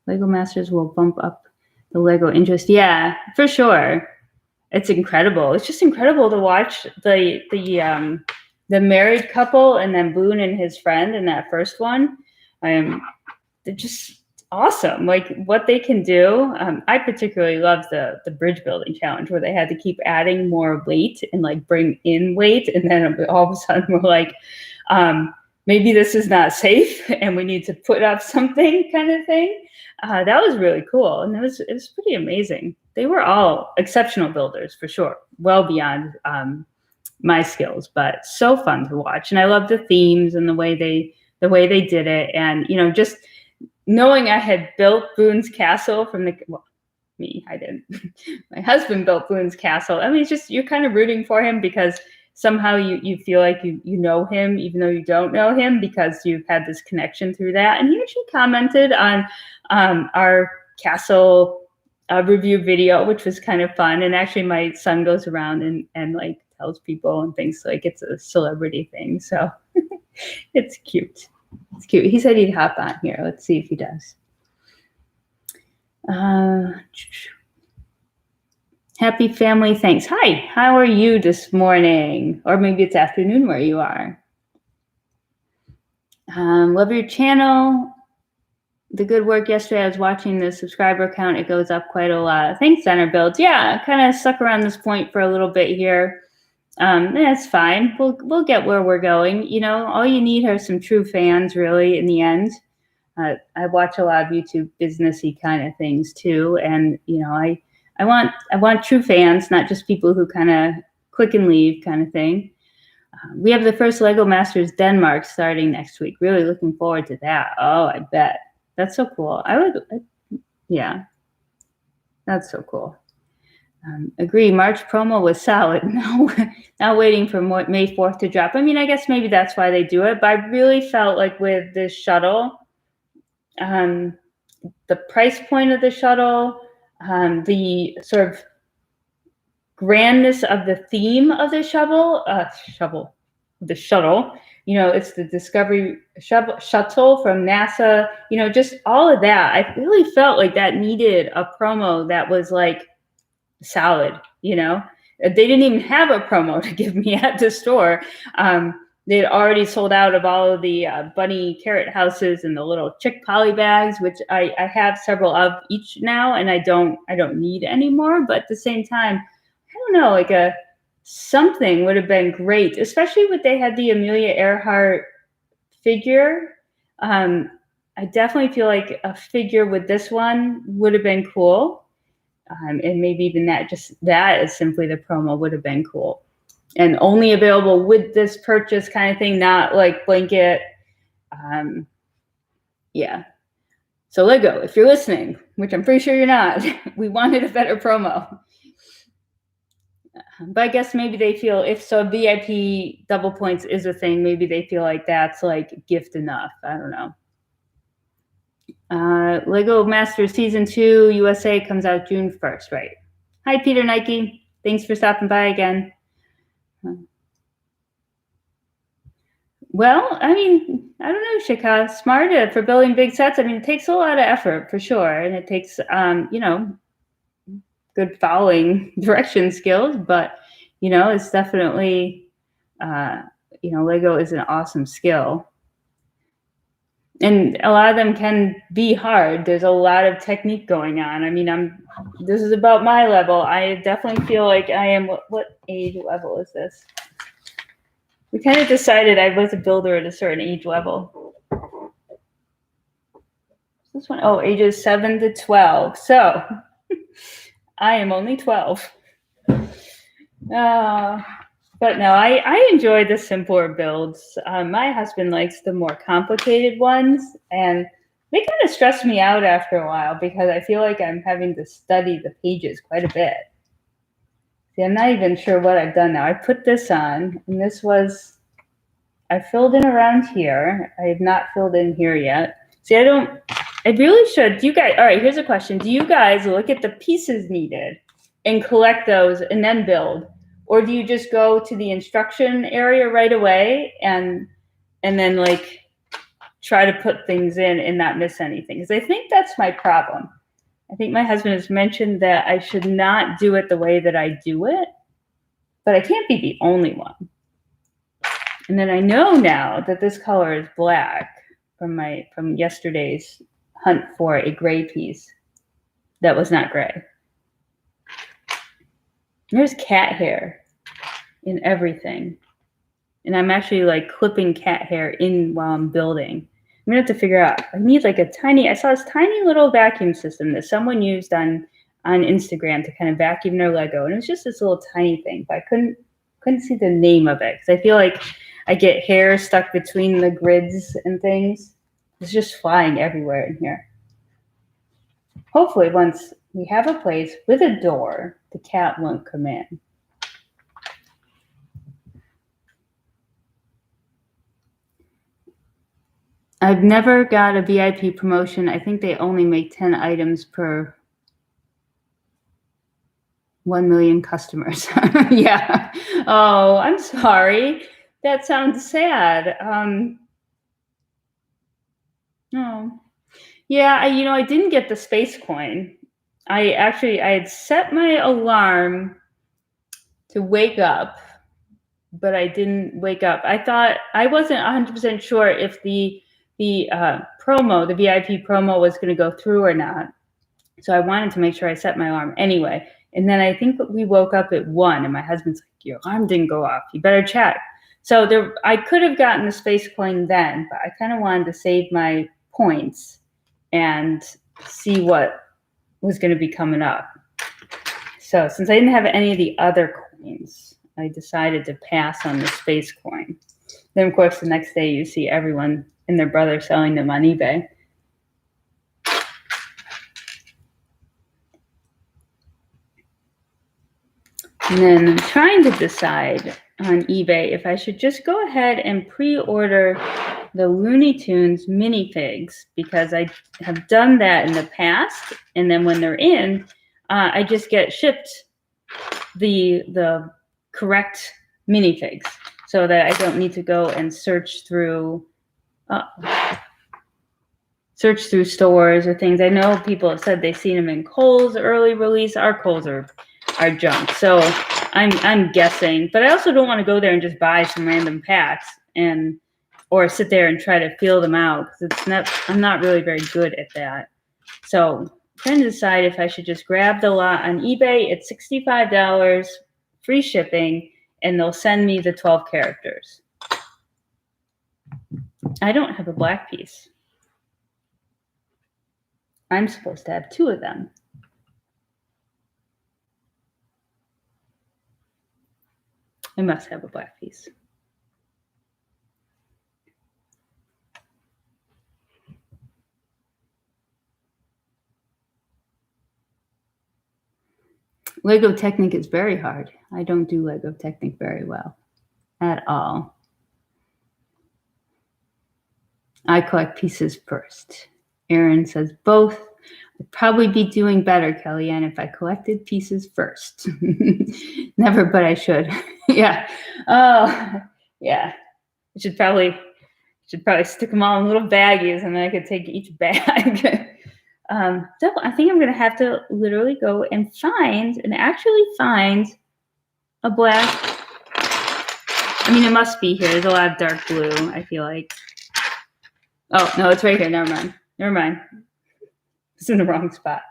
Lego Masters will bump up the Lego interest. Yeah, for sure. It's incredible. It's just incredible to watch the married couple and then Boone and his friend in that first one. They're just awesome, like what they can do. I particularly love the bridge building challenge where they had to keep adding more weight and like bring in weight, and then all of a sudden we're like, maybe this is not safe and we need to put up something kind of thing. That was really cool, and it was pretty amazing. They were all exceptional builders for sure, well beyond my skills, but so fun to watch. And I love the themes and the way they did it, and just knowing I had built Boone's castle I didn't. My husband built Boone's castle. I mean, it's just, you're kind of rooting for him because somehow you feel like you know him, even though you don't know him, because you've had this connection through that. And he actually commented on our castle review video, which was kind of fun. And actually my son goes around and like tells people and things, like it's a celebrity thing. So it's cute. It's cute. He said he'd hop on here. Let's see if he does. Happy family. Thanks. Hi. How are you this morning? Or maybe it's afternoon where you are. Love your channel. The good work yesterday. I was watching the subscriber count. It goes up quite a lot. Thanks, Center Builds. Yeah, kind of stuck around this point for a little bit here. That's fine. We'll get where we're going. You know, all you need are some true fans, really. In the end, I watch a lot of YouTube businessy kind of things too, and you know, I want true fans, not just people who kind of click and leave kind of thing. We have the first Lego Masters Denmark starting next week. Really looking forward to that. Oh, I bet that's so cool. Yeah, that's so cool. Agree. March promo was solid. Now waiting for May 4th to drop. I mean, I guess maybe that's why they do it. But I really felt like with this shuttle, the price point of the shuttle, the sort of grandness of the theme of the shuttle. You know, it's the Discovery shuttle from NASA. You know, just all of that. I really felt like that needed a promo that was like solid. You know, they didn't even have a promo to give me at the store. They'd already sold out of all of the bunny carrot houses and the little chick poly bags, which I have several of each now, and I don't need anymore. But at the same time, I don't know, like something would have been great, especially when they had the Amelia Earhart figure. I definitely feel like a figure with this one would have been cool. And maybe even that is simply the promo would have been cool. And only available with this purchase kind of thing, not like blanket. Yeah. So Lego, if you're listening, which I'm pretty sure you're not, we wanted a better promo. But I guess maybe they feel if so VIP double points is a thing, maybe they feel like that's like gift enough. I don't know. Lego Masters Season 2 USA comes out June 1st, right? Hi, Peter Nike. Thanks for stopping by again. Well, I mean, I don't know, Shika. Smart for building big sets. I mean, it takes a lot of effort for sure, and it takes, you know, good following direction skills. But you know, it's definitely, you know, Lego is an awesome skill, and a lot of them can be hard. There's a lot of technique going on. I mean, this is about my level. I definitely feel like I am. What age level is this? We kind of decided I was a builder at a certain age level. This one, oh, ages 7 to 12. So I am only 12. But no, I enjoy the simpler builds. My husband likes the more complicated ones, and they kind of stress me out after a while because I feel like I'm having to study the pages quite a bit. See, I'm not even sure what I've done now. I put this on, and this was, I filled in around here. I have not filled in here yet. See, I really should. Do you guys, all right, here's a question. Do you guys look at the pieces needed and collect those and then build? Or do you just go to the instruction area right away and then like try to put things in and not miss anything? Because I think that's my problem. I think my husband has mentioned that I should not do it the way that I do it, but I can't be the only one. And then I know now that this color is black from yesterday's hunt for a gray piece that was not gray. There's cat hair in everything. And I'm actually like clipping cat hair in while I'm building. I'm gonna have to figure out, I need like I saw this tiny little vacuum system that someone used on Instagram to kind of vacuum their Lego. And it was just this little tiny thing, but I couldn't see the name of it. Because I feel like I get hair stuck between the grids and things. It's just flying everywhere in here. Hopefully once we have a place with a door, the cat won't come in. I've never got a VIP promotion. I think they only make 10 items per 1 million customers. Yeah. Oh, I'm sorry. That sounds sad. Oh. Yeah, I didn't get the space coin. I had set my alarm to wake up, but I didn't wake up. I wasn't 100% sure if the promo, the VIP promo was going to go through or not. So I wanted to make sure I set my alarm anyway. And then I think we woke up at 1, and my husband's like, your alarm didn't go off. You better check. So I could have gotten the space coin then, but I kind of wanted to save my points and see what was going to be coming up. So since I didn't have any of the other coins, I decided to pass on the space coin. Then, of course, the next day you see everyone and their brother selling them on eBay. And then I'm trying to decide on eBay if I should just go ahead and pre-order the Looney Tunes minifigs, because I have done that in the past, and then when they're in, I just get shipped the correct minifigs, so that I don't need to go and search through stores or things. I know people have said they've seen them in Kohl's early release. Our Kohl's are junk, so I'm guessing. But I also don't want to go there and just buy some random packs or sit there and try to feel them out, because I'm not really very good at that. So I'm trying to decide if I should just grab the lot on eBay. It's $65, free shipping, and they'll send me the 12 characters. I don't have a black piece. I'm supposed to have 2 of them. I must have a black piece. Lego Technic is very hard. I don't do Lego Technic very well at all. I collect pieces first. Aaron says both. I'd probably be doing better, Kellyanne, if I collected pieces first. Never, but I should. Yeah. Oh, yeah. I should probably stick them all in little baggies, and then I could take each bag. So I think I'm going to have to literally go and actually find a black. I mean, it must be here. There's a lot of dark blue, I feel like. Oh, no, it's right here. Never mind. It's in the wrong spot.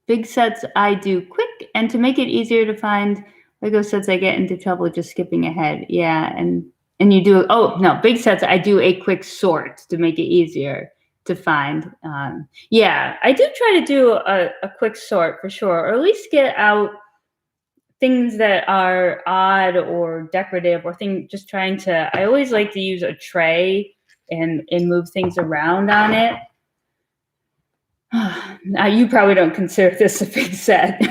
Big sets I do quick, and to make it easier to find Lego sets, I get into trouble just skipping ahead. Yeah, and you do, big sets, I do a quick sort to make it easier to find. Yeah, I do try to do a quick sort for sure, or at least get out things that are odd or decorative, or just trying to, I always like to use a tray and move things around on it. Now, you probably don't consider this a big set.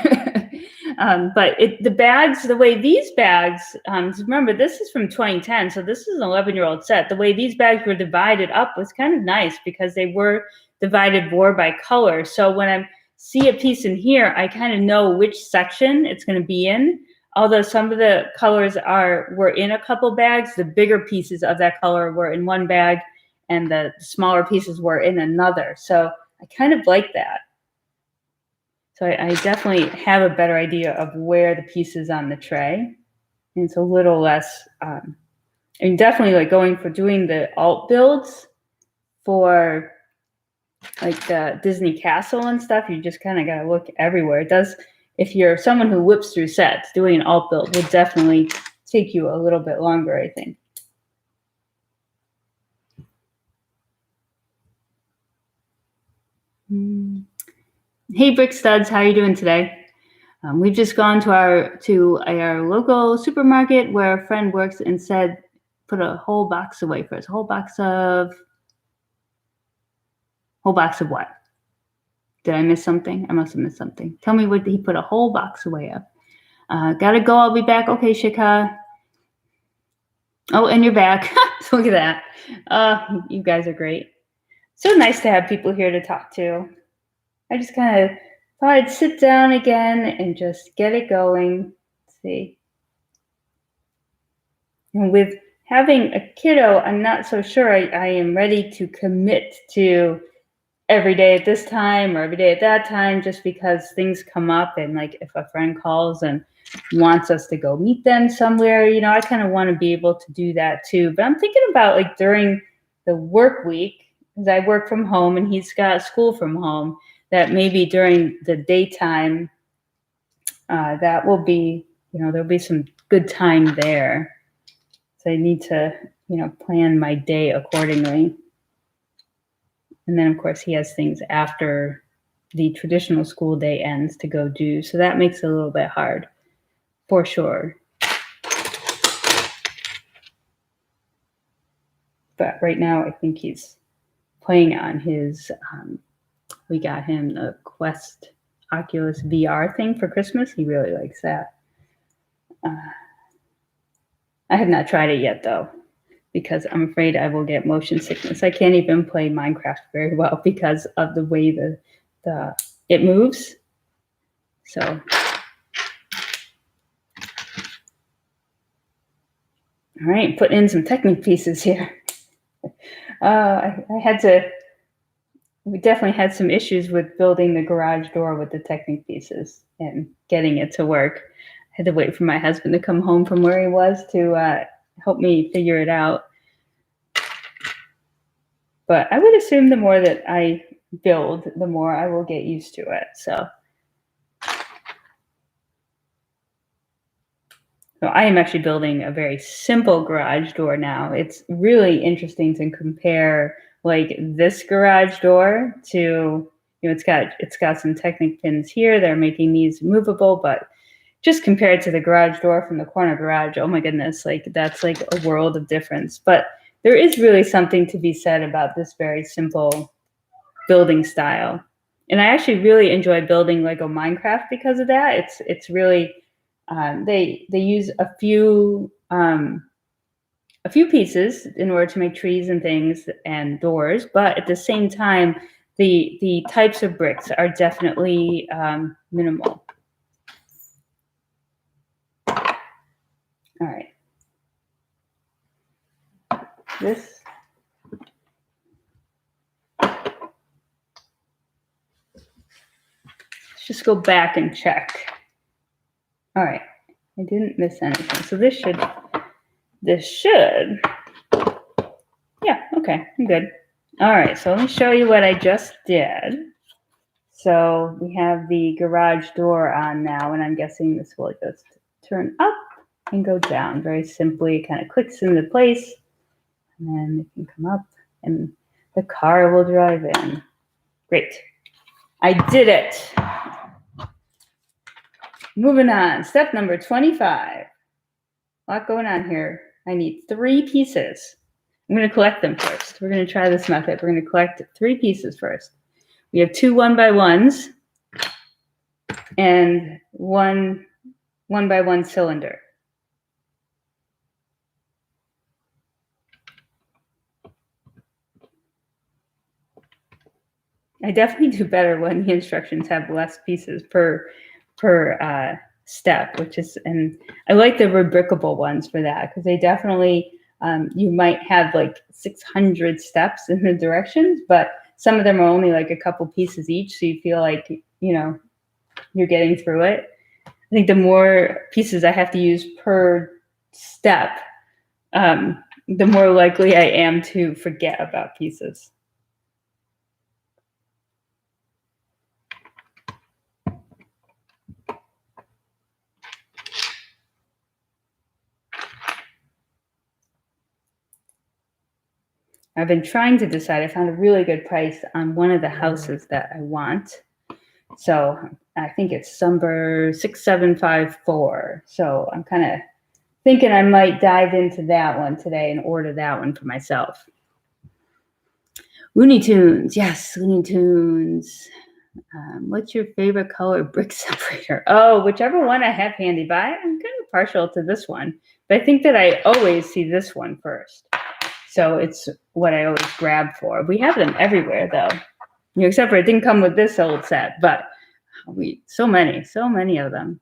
But the bags, the way these bags, remember, this is from 2010, so this is an 11-year-old set. The way these bags were divided up was kind of nice, because they were divided more by color. So when I see a piece in here, I kind of know which section it's going to be in. Although some of the colors were in a couple bags, the bigger pieces of that color were in one bag, and the smaller pieces were in another. So I kind of like that. So I definitely have a better idea of where the piece is on the tray. And it's a little less, and definitely like doing the alt builds for like the Disney Castle and stuff, you just kind of got to look everywhere. It does, if you're someone who whips through sets, doing an alt build would definitely take you a little bit longer, I think. Hey, Brick Studs, how are you doing today? We've just gone to our local supermarket where a friend works, and said, put a whole box away for us. A whole box of what? Did I miss something? I must have missed something. Tell me what he put a whole box away of. Gotta go. I'll be back. Okay, Shika. Oh, and you're back. Look at that. You guys are great. So nice to have people here to talk to. I just kind of thought I'd sit down again and just get it going. Let's see. And with having a kiddo, I'm not so sure I am ready to commit to every day at this time or every day at that time, just because things come up, and like if a friend calls and wants us to go meet them somewhere, I kind of want to be able to do that too. But I'm thinking about like during the work week, as I work from home and he's got school from home, that maybe during the daytime, that will be, there'll be some good time there. So I need to, plan my day accordingly. And then, of course, he has things after the traditional school day ends to go do. So that makes it a little bit hard, for sure. But right now, I think he's playing on his, we got him the Quest Oculus VR thing for Christmas. He really likes that. I have not tried it yet, though, because I'm afraid I will get motion sickness. I can't even play Minecraft very well because of the way it moves. So all right, putting in some Technic pieces here. We definitely had some issues with building the garage door with the Technic pieces and getting it to work. I had to wait for my husband to come home from where he was to help me figure it out. But I would assume the more that I build, the more I will get used to it. So I am actually building a very simple garage door now. It's really interesting to compare like this garage door to, it's got some Technic pins here. They're making these movable, but just compared to the garage door from the corner garage, oh my goodness, like that's like a world of difference. But there is really something to be said about this very simple building style. And I actually really enjoy building Lego Minecraft because of that. It's really, they use a few pieces in order to make trees and things and doors, but at the same time, the types of bricks are definitely minimal. All right. Let's just go back and check. All right, I didn't miss anything. So this should, yeah, okay, I'm good. All right, so let me show you what I just did. So we have the garage door on now, and I'm guessing this will just turn up and go down very simply. It kind of clicks into place, and then it can come up, and the car will drive in. Great, I did it. Moving on, step number 25. A lot going on here. I need 3 pieces. I'm going to collect them first. We're going to try this method. We're going to collect 3 pieces first. We have 2 1x1s and 1 1x1 cylinder. I definitely do better when the instructions have less pieces per step, and I like the rubricable ones for that because they definitely, you might have like 600 steps in the directions, but some of them are only like a couple pieces each, so you feel like, you're getting through it. I think the more pieces I have to use per step, the more likely I am to forget about pieces. I've been trying to decide. I found a really good price on one of the houses that I want. So I think it's number 6754. So I'm kind of thinking I might dive into that one today and order that one for myself. Looney Tunes. Yes, Looney Tunes. What's your favorite color brick separator? Oh, whichever one I have handy. But I'm kind of partial to this one. But I think that I always see this one first. So it's what I always grab for. We have them everywhere, though. Except for it didn't come with this old set, but so many of them.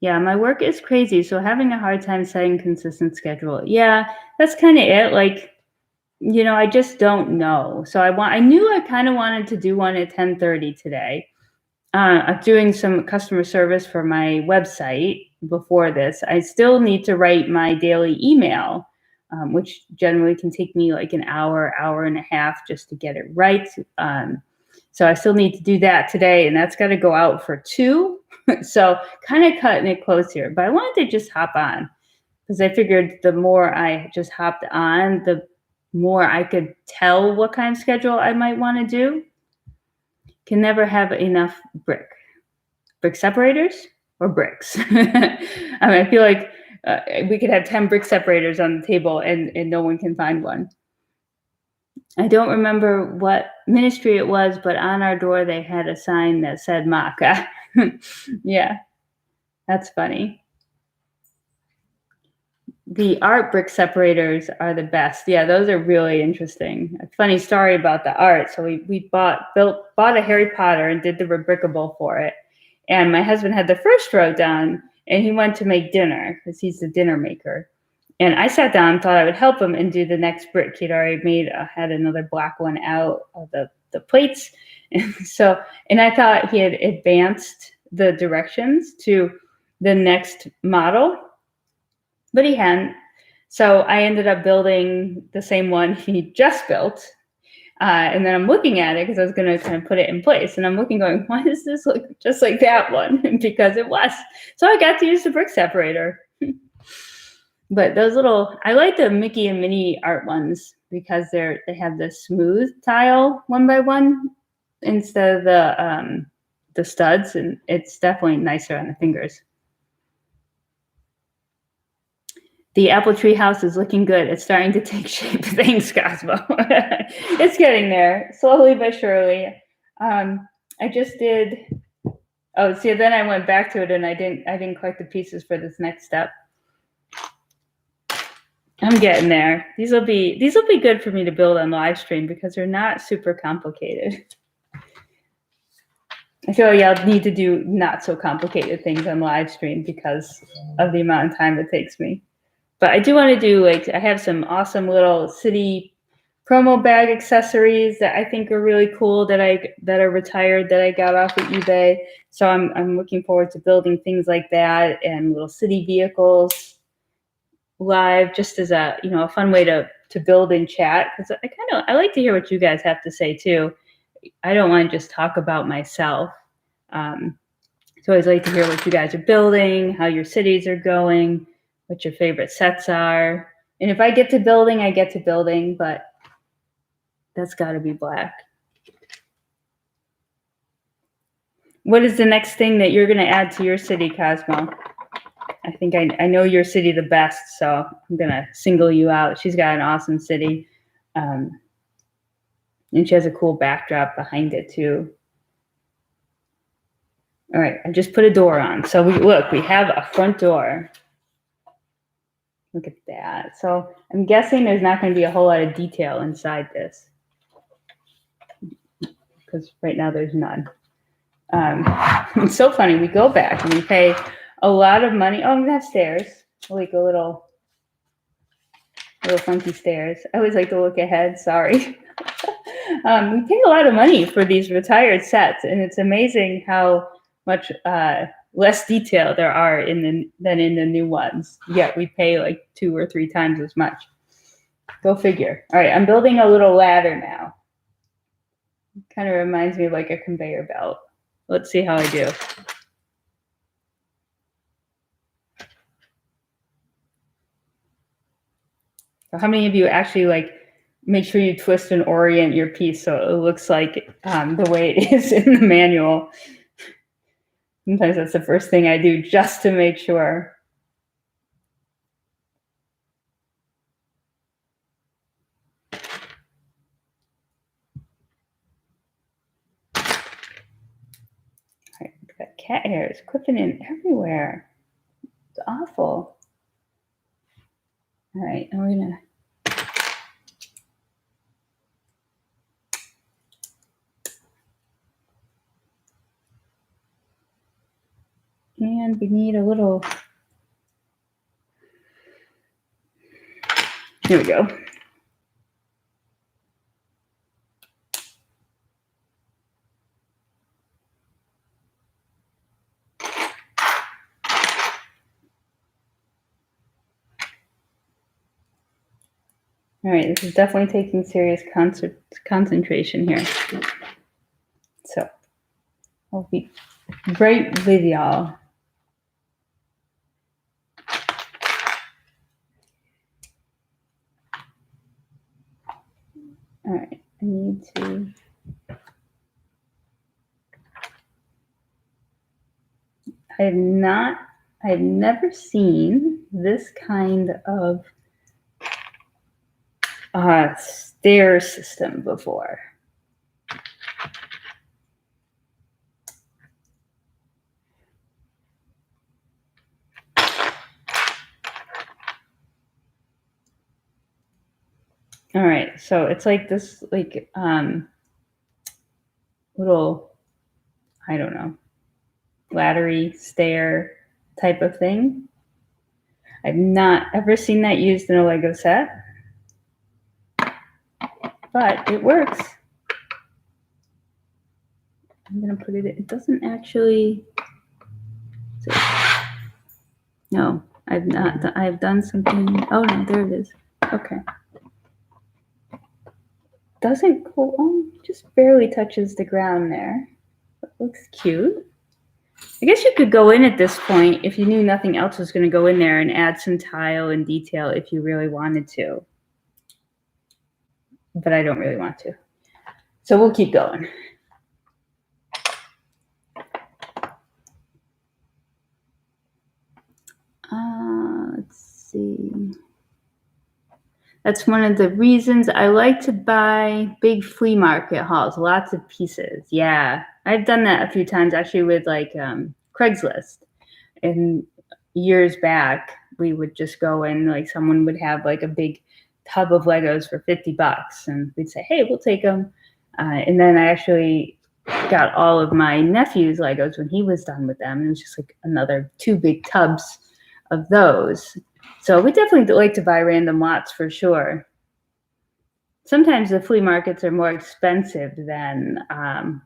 Yeah, my work is crazy, so having a hard time setting consistent schedule. Yeah, that's kind of it. Like, I just don't know. So I knew I kind of wanted to do one at 10:30 today. I'm doing some customer service for my website before this. I still need to write my daily email which generally can take me like an hour, hour and a half just to get it right. So I still need to do that today, and that's got to go out for 2. So kind of cutting it close here, but I wanted to just hop on because I figured the more I just hopped on, the more I could tell what kind of schedule I might want to do. Can never have enough brick separators or bricks. I mean, I feel like we could have 10 brick separators on the table and no one can find one. I don't remember what ministry it was, but on our door they had a sign that said Maca. Yeah, that's funny. The art brick separators are the best. Yeah, those are really interesting. A funny story about the art. So we bought a Harry Potter and did the rebrickable for it. And my husband had the first row done, and he went to make dinner because he's the dinner maker. And I sat down and thought I would help him and do the next brick. He'd already had another black one out of the plates. And I thought he had advanced the directions to the next model, but he hadn't. So I ended up building the same one he just built. And then I'm looking at it because I was going to kind of put it in place. And I'm looking going, why does this look just like that one? Because it was. So I got to use the brick separator. But those I like the Mickey and Minnie art ones because they have the smooth tile 1 by 1 instead of the studs. And it's definitely nicer on the fingers. The apple tree house is looking good. It's starting to take shape. Thanks, Cosmo. It's getting there, slowly but surely. I just did. Oh, see, then I went back to it, and I didn't collect the pieces for this next step. I'm getting there. These will be good for me to build on live stream because they're not super complicated. I feel like I'll need to do not so complicated things on live stream because of the amount of time it takes me. But I do want to do, I have some awesome little city promo bag accessories that I think are really cool that are retired that I got off of eBay. So I'm looking forward to building things like that and little city vehicles live, just as a fun way to build and chat, because I like to hear what you guys have to say too. I don't want to just talk about myself. So I always like to hear what you guys are building, how your cities are going, what your favorite sets are. And if I get to building, I get to building, but that's got to be black. What is the next thing that you're going to add to your city, Cosmo? I think I know your city the best, so I'm going to single you out. She's got an awesome city. And she has a cool backdrop behind it, too. All right, I just put a door on. So we have a front door. Look at that. So I'm guessing there's not going to be a whole lot of detail inside this because right now there's none. It's so funny. We go back and we pay a lot of money. Oh, we have stairs, like a little funky stairs. I always like to look ahead. Sorry. We pay a lot of money for these retired sets, and it's amazing how much less detail there are than in the new ones. Yet we pay like 2 or 3 times as much. Go figure. All right, I'm building a little ladder now. Kind of reminds me of like a conveyor belt. Let's see how I do. So how many of you actually make sure you twist and orient your piece so it looks like the way it is in the manual? Sometimes that's the first thing I do just to make sure. All right, got cat hairs clipping in everywhere. It's awful. All right, and we're gonna. And we need a little. Here we go. All right, this is definitely taking serious concentration here. So I'll be right with y'all. All right, I need to. I have never seen this kind of stair system before. All right, so it's like this, like little, I don't know, laddery stair type of thing. I've not ever seen that used in a Lego set, but it works. I'm gonna put it. It doesn't actually. No, I've not. I've done something. Oh no, there it is. Okay. Doesn't go. Oh, just barely touches the ground there. That looks cute. I guess you could go in at this point if you knew nothing else was going to go in there and add some tile and detail if you really wanted to. But I don't really want to. So we'll keep going. Let's see. That's one of the reasons I like to buy big flea market hauls, lots of pieces. Yeah, I've done that a few times actually with like Craigslist. And years back, we would just go in, like someone would have like a big tub of Legos for $50, and we'd say, "Hey, we'll take them." And then I actually got all of my nephew's Legos when he was done with them, and it was just like another 2 big tubs of those. So we definitely like to buy random lots for sure. Sometimes the flea markets are more expensive than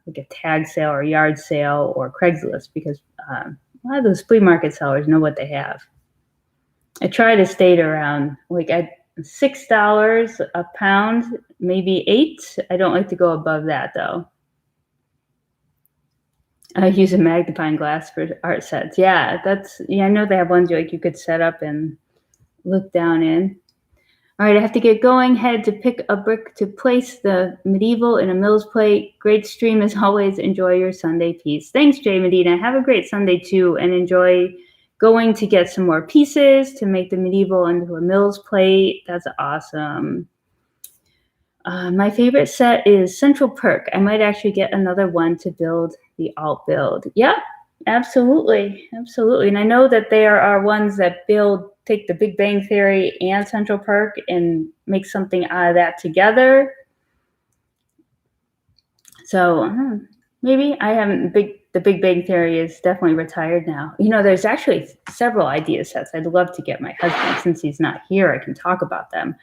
like a tag sale or yard sale or Craigslist because a lot of those flea market sellers know what they have. I try to stay around like at $6 a pound, maybe $8. I don't like to go above that though. I use a magnifying glass for art sets. Yeah, I know they have ones like you could set up and look down in. All right, I have to get going. Head to pick a brick to place the medieval in a Mills plate. Great stream as always. Enjoy your Sunday piece. Thanks, Jay Medina. Have a great Sunday too, and enjoy going to get some more pieces to make the medieval into a Mills plate. That's awesome. My favorite set is Central Perk. I might actually get another one to build the alt build. Yep, absolutely. Absolutely. And I know that there are ones that take the Big Bang Theory and Central Perk and make something out of that together. So maybe I haven't. The Big Bang Theory is definitely retired now. You know, there's actually several idea sets. I'd love to get my husband, since he's not here, I can talk about them.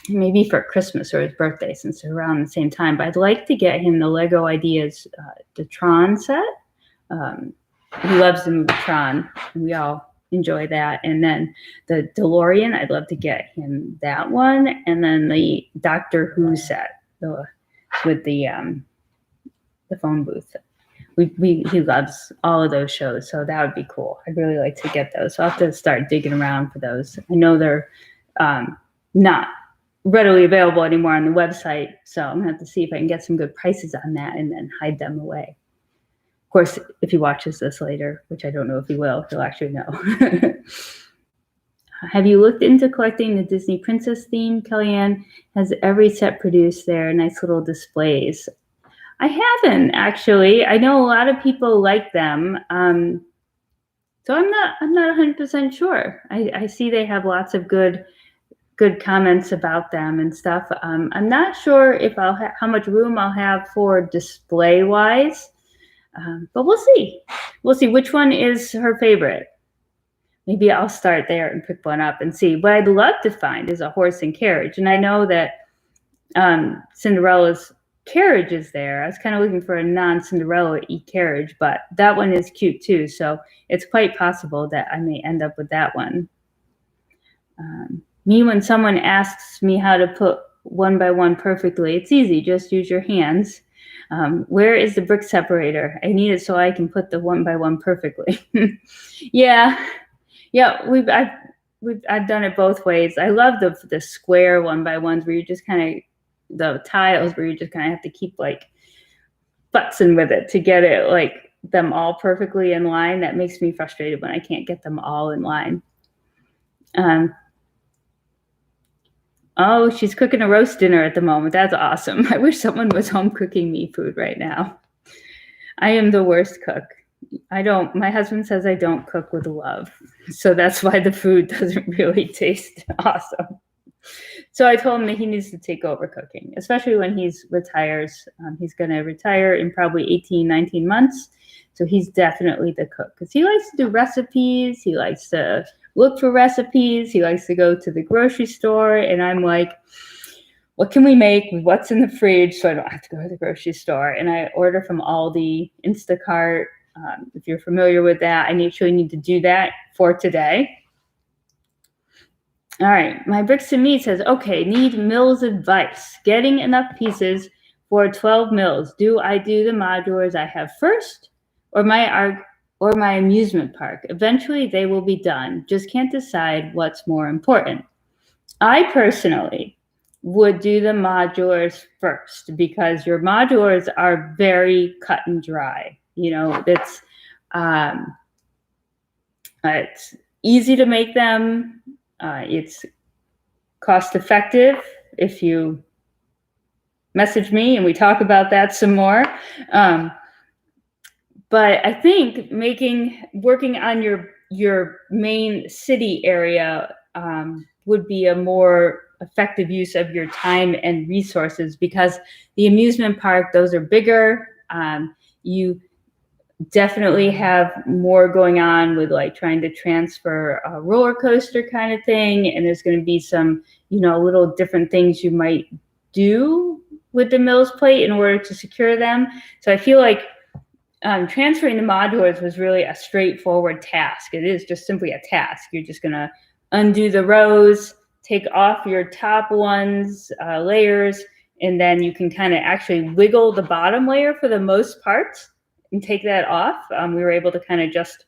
Maybe for Christmas or his birthday, since they're around the same time. But I'd like to get him the Lego Ideas the Tron set. He loves the movie Tron, and we all enjoy that. And then the DeLorean, I'd love to get him that one. And then the Doctor Who set with the phone booth. He loves all of those shows, so that would be cool. I'd really like to get those. So I'll have to start digging around for those. I know they're not readily available anymore on the website, so I'm gonna have to see if I can get some good prices on that and then hide them away. Of course, if he watches this later, which I don't know if he will, he'll actually know. Have you looked into collecting the Disney Princess theme? Kellyanne has every set produced there, nice little displays. I haven't actually. I know a lot of people like them. So I'm not 100% sure. I see they have lots of good comments about them and stuff. I'm not sure if how much room I'll have for display wise, but we'll see. We'll see which one is her favorite. Maybe I'll start there and pick one up and see. What I'd love to find is a horse and carriage. And I know that Cinderella's carriage is there. I was kind of looking for a non-Cinderella carriage, but that one is cute too. So it's quite possible that I may end up with that one. me when someone asks me how to put one by one perfectly. It's easy. Just use your hands. Where is the brick separator? I need it so I can put the one by one perfectly. Yeah. I've done it both ways. I love the square one by ones where you just kind of, the tiles where you just kind of have to keep like futzing with it to get it like them all perfectly in line. That makes me frustrated when I can't get them all in line. Oh, she's cooking a roast dinner at the moment. That's awesome. I wish someone was home cooking me food right now. I am the worst cook. My husband says I don't cook with love. So that's why the food doesn't really taste awesome. So I told him that he needs to take over cooking, especially when he retires. He's going to retire in probably 18, 19 months. So he's definitely the cook because he likes to do recipes. He likes to look for recipes. He likes to go to the grocery store. And I'm like, what can we make? What's in the fridge so I don't have to go to the grocery store? And I order from Aldi, Instacart. If you're familiar with that, I actually need to do that for today. All right, my bricks and me says, okay, need Mill's advice. Getting enough pieces for 12 mills. Do I do the modulars I have first or my amusement park? Eventually they will be done. Just can't decide what's more important. I personally would do the modulars first because your modulars are very cut and dry. You know, it's easy to make them. It's cost effective if you message me and we talk about that some more. But I think working on your main city area would be a more effective use of your time and resources because the amusement park, those are bigger. You definitely have more going on with like trying to transfer a roller coaster kind of thing. And there's going to be some, little different things you might do with the Mills plate in order to secure them. So I feel like transferring the modulars was really a straightforward task. It is just simply a task. You're just going to undo the rows, take off your top ones, layers, and then you can kind of actually wiggle the bottom layer for the most part and take that off. We were able to kind of just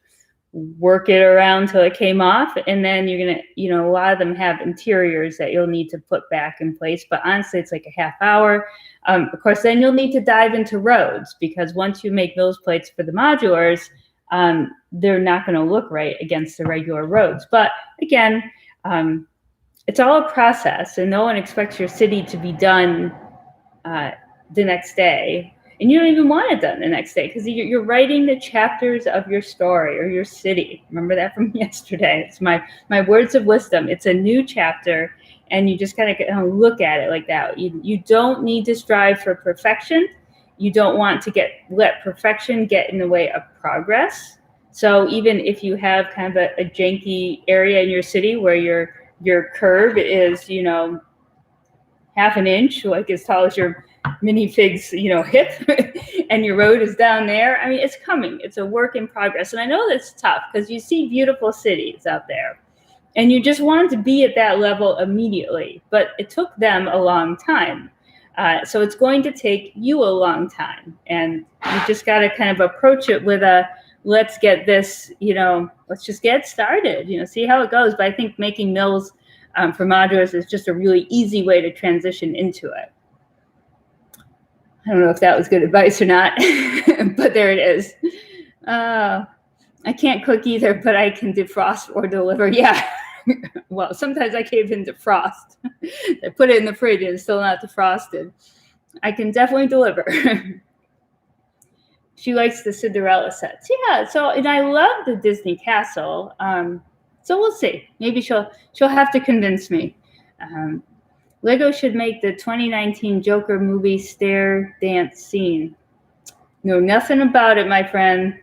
work it around till it came off. And then you're going to, a lot of them have interiors that you'll need to put back in place. But honestly, it's like a half hour. Of course, then you'll need to dive into roads because once you make those plates for the modulars, they're not going to look right against the regular roads. But again, it's all a process and no one expects your city to be done the next day. And you don't even want it done the next day because you're writing the chapters of your story or your city. Remember that from yesterday. It's my words of wisdom. It's a new chapter, and you just kind of look at it like that. You don't need to strive for perfection. You don't want to let perfection get in the way of progress. So even if you have kind of a janky area in your city where your curb is, half an inch, like as tall as your minifig's, hip, and your road is down there. I mean, it's coming. It's a work in progress. And I know that's tough because you see beautiful cities out there and you just want to be at that level immediately, but it took them a long time. So it's going to take you a long time. And you just got to kind of approach it with let's get this, let's just get started, see how it goes. But I think making mills for modulars is just a really easy way to transition into it. I don't know if that was good advice or not, but there it is. I can't cook either, but I can defrost or deliver. Yeah. Well, sometimes I can't even defrost. I put it in the fridge and it's still not defrosted. I can definitely deliver. She likes the Cinderella sets. Yeah. And I love the Disney Castle. So we'll see. Maybe she'll have to convince me. Lego should make the 2019 Joker movie Stair dance scene. Know nothing about it, my friend.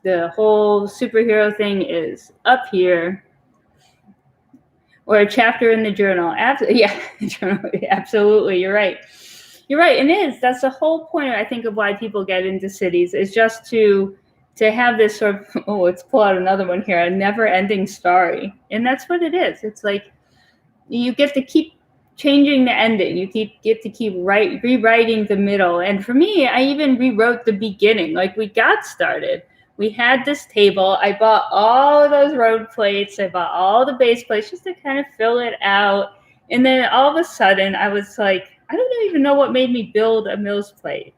The whole superhero thing is up here. Or a chapter in the journal. Absolutely. You're right. You're right. And it is. That's the whole point, I think, of why people get into cities is just to have this sort of, let's pull out another one here, a never-ending story. And that's what it is. It's like, you get to keep changing the ending. You get to keep rewriting the middle. And for me, I even rewrote the beginning. Like, we got started. We had this table. I bought all of those road plates. I bought all the base plates just to kind of fill it out. And then all of a sudden, I was like, I don't even know what made me build a Mills plate.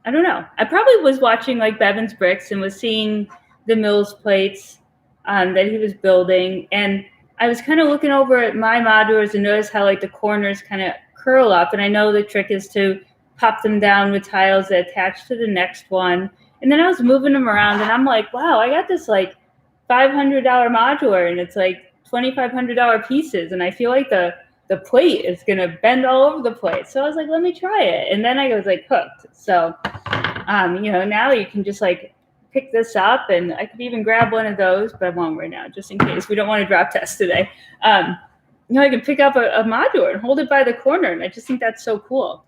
I don't know. I probably was watching like Bevan's Bricks and was seeing the Mills plates that he was building. And I was kind of looking over at my modulars and noticed how like the corners kind of curl up. And I know the trick is to pop them down with tiles that attach to the next one. And then I was moving them around and I'm like, wow, I got this like $500 modular and it's like $2,500 pieces. And I feel like the plate is going to bend all over the place. So I was like, let me try it. And then I was like hooked. So, now you can just like pick this up and I could even grab one of those, but I won't right now, just in case we don't want to drop test today. I can pick up a modular and hold it by the corner. And I just think that's so cool.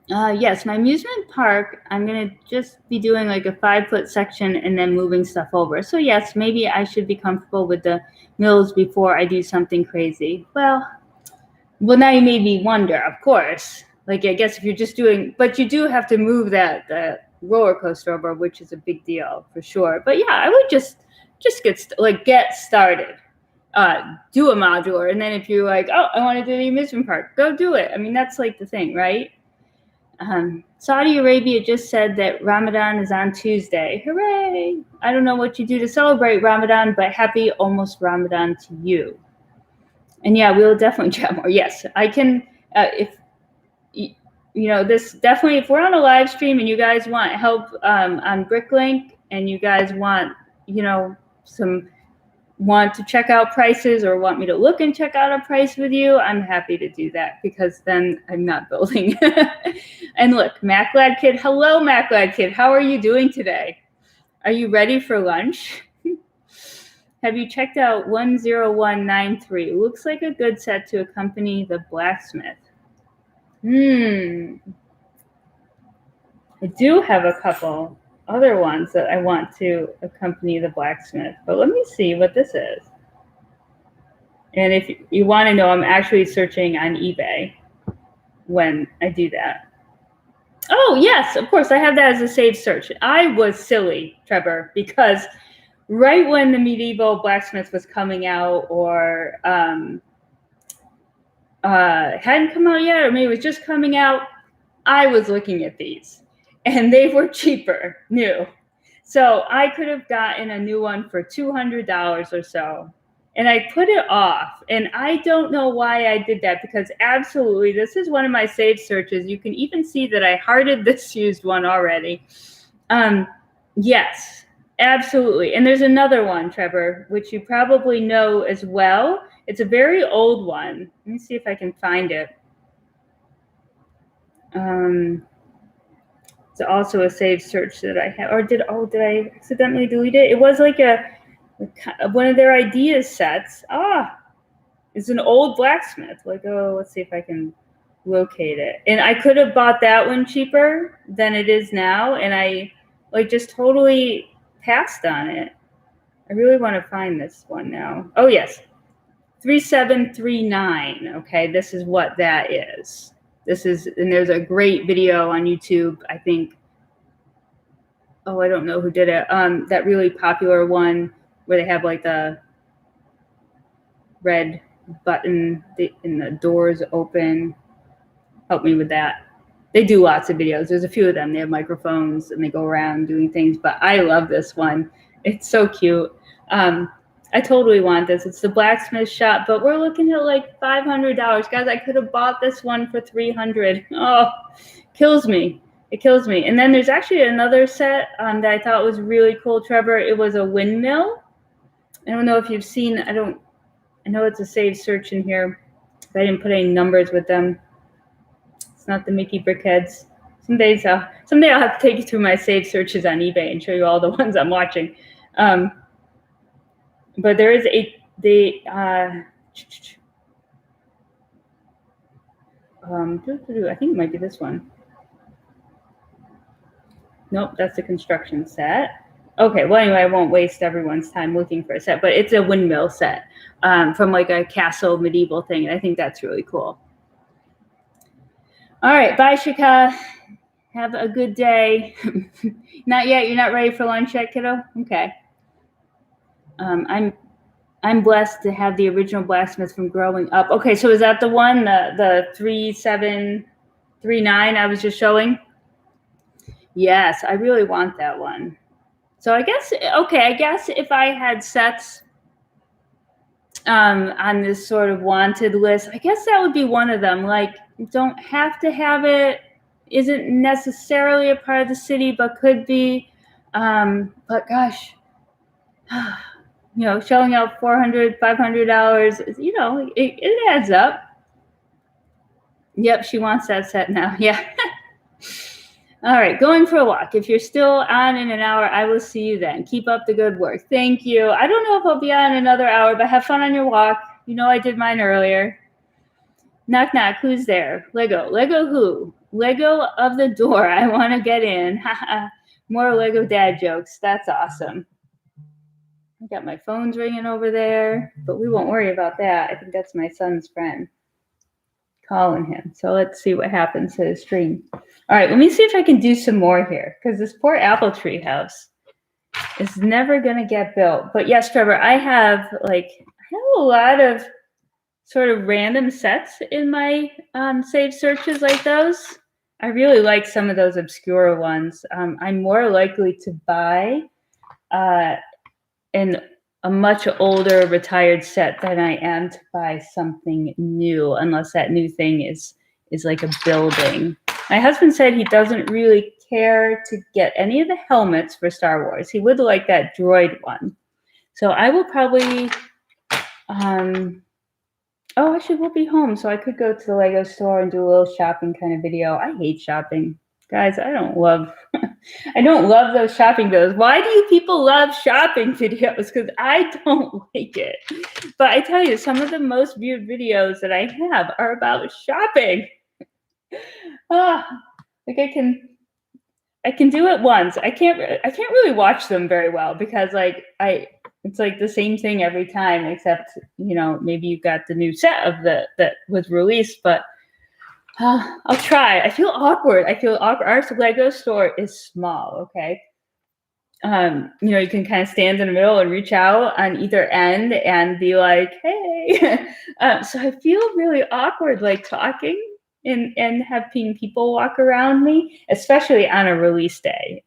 Yes, my amusement park, I'm going to just be doing like a 5-foot section and then moving stuff over. So yes, maybe I should be comfortable with the mills before I do something crazy. Well, now you made me wonder, of course. Like, I guess if you're just doing, but you do have to move that roller coaster over, which is a big deal for sure. But yeah, I would just get started. Do a modular. And then if you're like, oh, I want to do the amusement park, go do it. I mean, that's like the thing, right? Saudi Arabia just said that Ramadan is on Tuesday. Hooray! I don't know what you do to celebrate Ramadan, but happy almost Ramadan to you. And yeah, we'll definitely chat more. Yes, I can. If this definitely, if we're on a live stream and you guys want help on Bricklink and you guys want, want to check out prices or want me to look and check out a price with you, I'm happy to do that because then I'm not building. And look, MacLad Kid. Hello, MacLad Kid. How are you doing today? Are you ready for lunch? Have you checked out 10193? Looks like a good set to accompany the blacksmith. I do have a couple other ones that I want to accompany the blacksmith, but let me see what this is. And if you want to know, I'm actually searching on eBay when I do that. Oh, yes, of course. I have that as a saved search. I was silly, Trevor, because right when the medieval blacksmith was coming out or hadn't come out yet, or maybe it was just coming out, I was looking at these. And they were cheaper, new. So I could have gotten a new one for $200 or so. And I put it off. And I don't know why I did that because absolutely, this is one of my saved searches. You can even see that I hearted this used one already. Yes, absolutely. And there's another one, Trevor, which you probably know as well. It's a very old one. Let me see if I can find it. It's also a saved search that I have, or did I accidentally delete it? It was like one of their ideas sets. It's an old blacksmith. Like, let's see if I can locate it. And I could have bought that one cheaper than it is now, and I just totally passed on it. I really want to find this one now. Oh yes, 3739. Okay, this is what that is. And there's a great video on YouTube, I think. I don't know who did it. That really popular one where they have like the red button and the doors open. Help me with that. They do lots of videos. There's a few of them. They have microphones and they go around doing things, but I love this one. It's so cute. I totally want this. It's the blacksmith shop, but we're looking at like $500. Guys, I could have bought this one for $300. Oh, kills me. It kills me. And then there's actually another set that I thought was really cool, Trevor. It was a windmill. I don't know if you've seen, I know it's a saved search in here, but I didn't put any numbers with them. It's not the Mickey Brickheads. Someday I'll have to take you through my saved searches on eBay and show you all the ones I'm watching. But there is I think it might be this one. Nope, that's the construction set. Okay, well, anyway, I won't waste everyone's time looking for a set, but it's a windmill set from like a castle medieval thing. And I think that's really cool. All right, bye, Shika. Have a good day. Not yet. You're not ready for lunch yet, kiddo? Okay. I'm blessed to have the original blacksmith from growing up. Okay, so is that the one, the 3739 I was just showing? Yes, I really want that one. So I guess, okay, I guess if I had sets on this sort of wanted list, I guess that would be one of them. Like, don't have to have it, isn't necessarily a part of the city, but could be. But gosh, you know, shelling out $400, $500, you know, it adds up. Yep, she wants that set now. Yeah. All right, going for a walk. If you're still on in an hour, I will see you then. Keep up the good work. Thank you. I don't know if I'll be on another hour, but have fun on your walk. You know I did mine earlier. Knock, knock. Who's there? Lego. Lego who? Lego of the door. I want to get in. More Lego dad jokes. That's awesome. I got my phone's ringing over there, but we won't worry about that. I think that's my son's friend calling him. So let's see what happens to the stream. All right, let me see if I can do some more here because this poor apple tree house is never going to get built. But yes, Trevor, I have a lot of sort of random sets in my saved searches like those. I really like some of those obscure ones. I'm more likely to buy a much older retired set than I am to buy something new, unless that new thing is like a building. My husband said he doesn't really care to get any of the helmets for Star Wars. He would like that droid one. So I will probably, actually we'll be home, so I could go to the Lego store and do a little shopping kind of video. I hate shopping. Guys, I don't love those shopping videos. Why do you people love shopping videos? Because I don't like it. But I tell you, some of the most viewed videos that I have are about shopping. Like I can do it once. I can't really watch them very well because it's like the same thing every time, except maybe you got the new set of that was released, but I'll try. I feel awkward. Our Lego store is small, okay? You can kind of stand in the middle and reach out on either end and be like, hey. So I feel really awkward, like talking and having people walk around me, especially on a release day.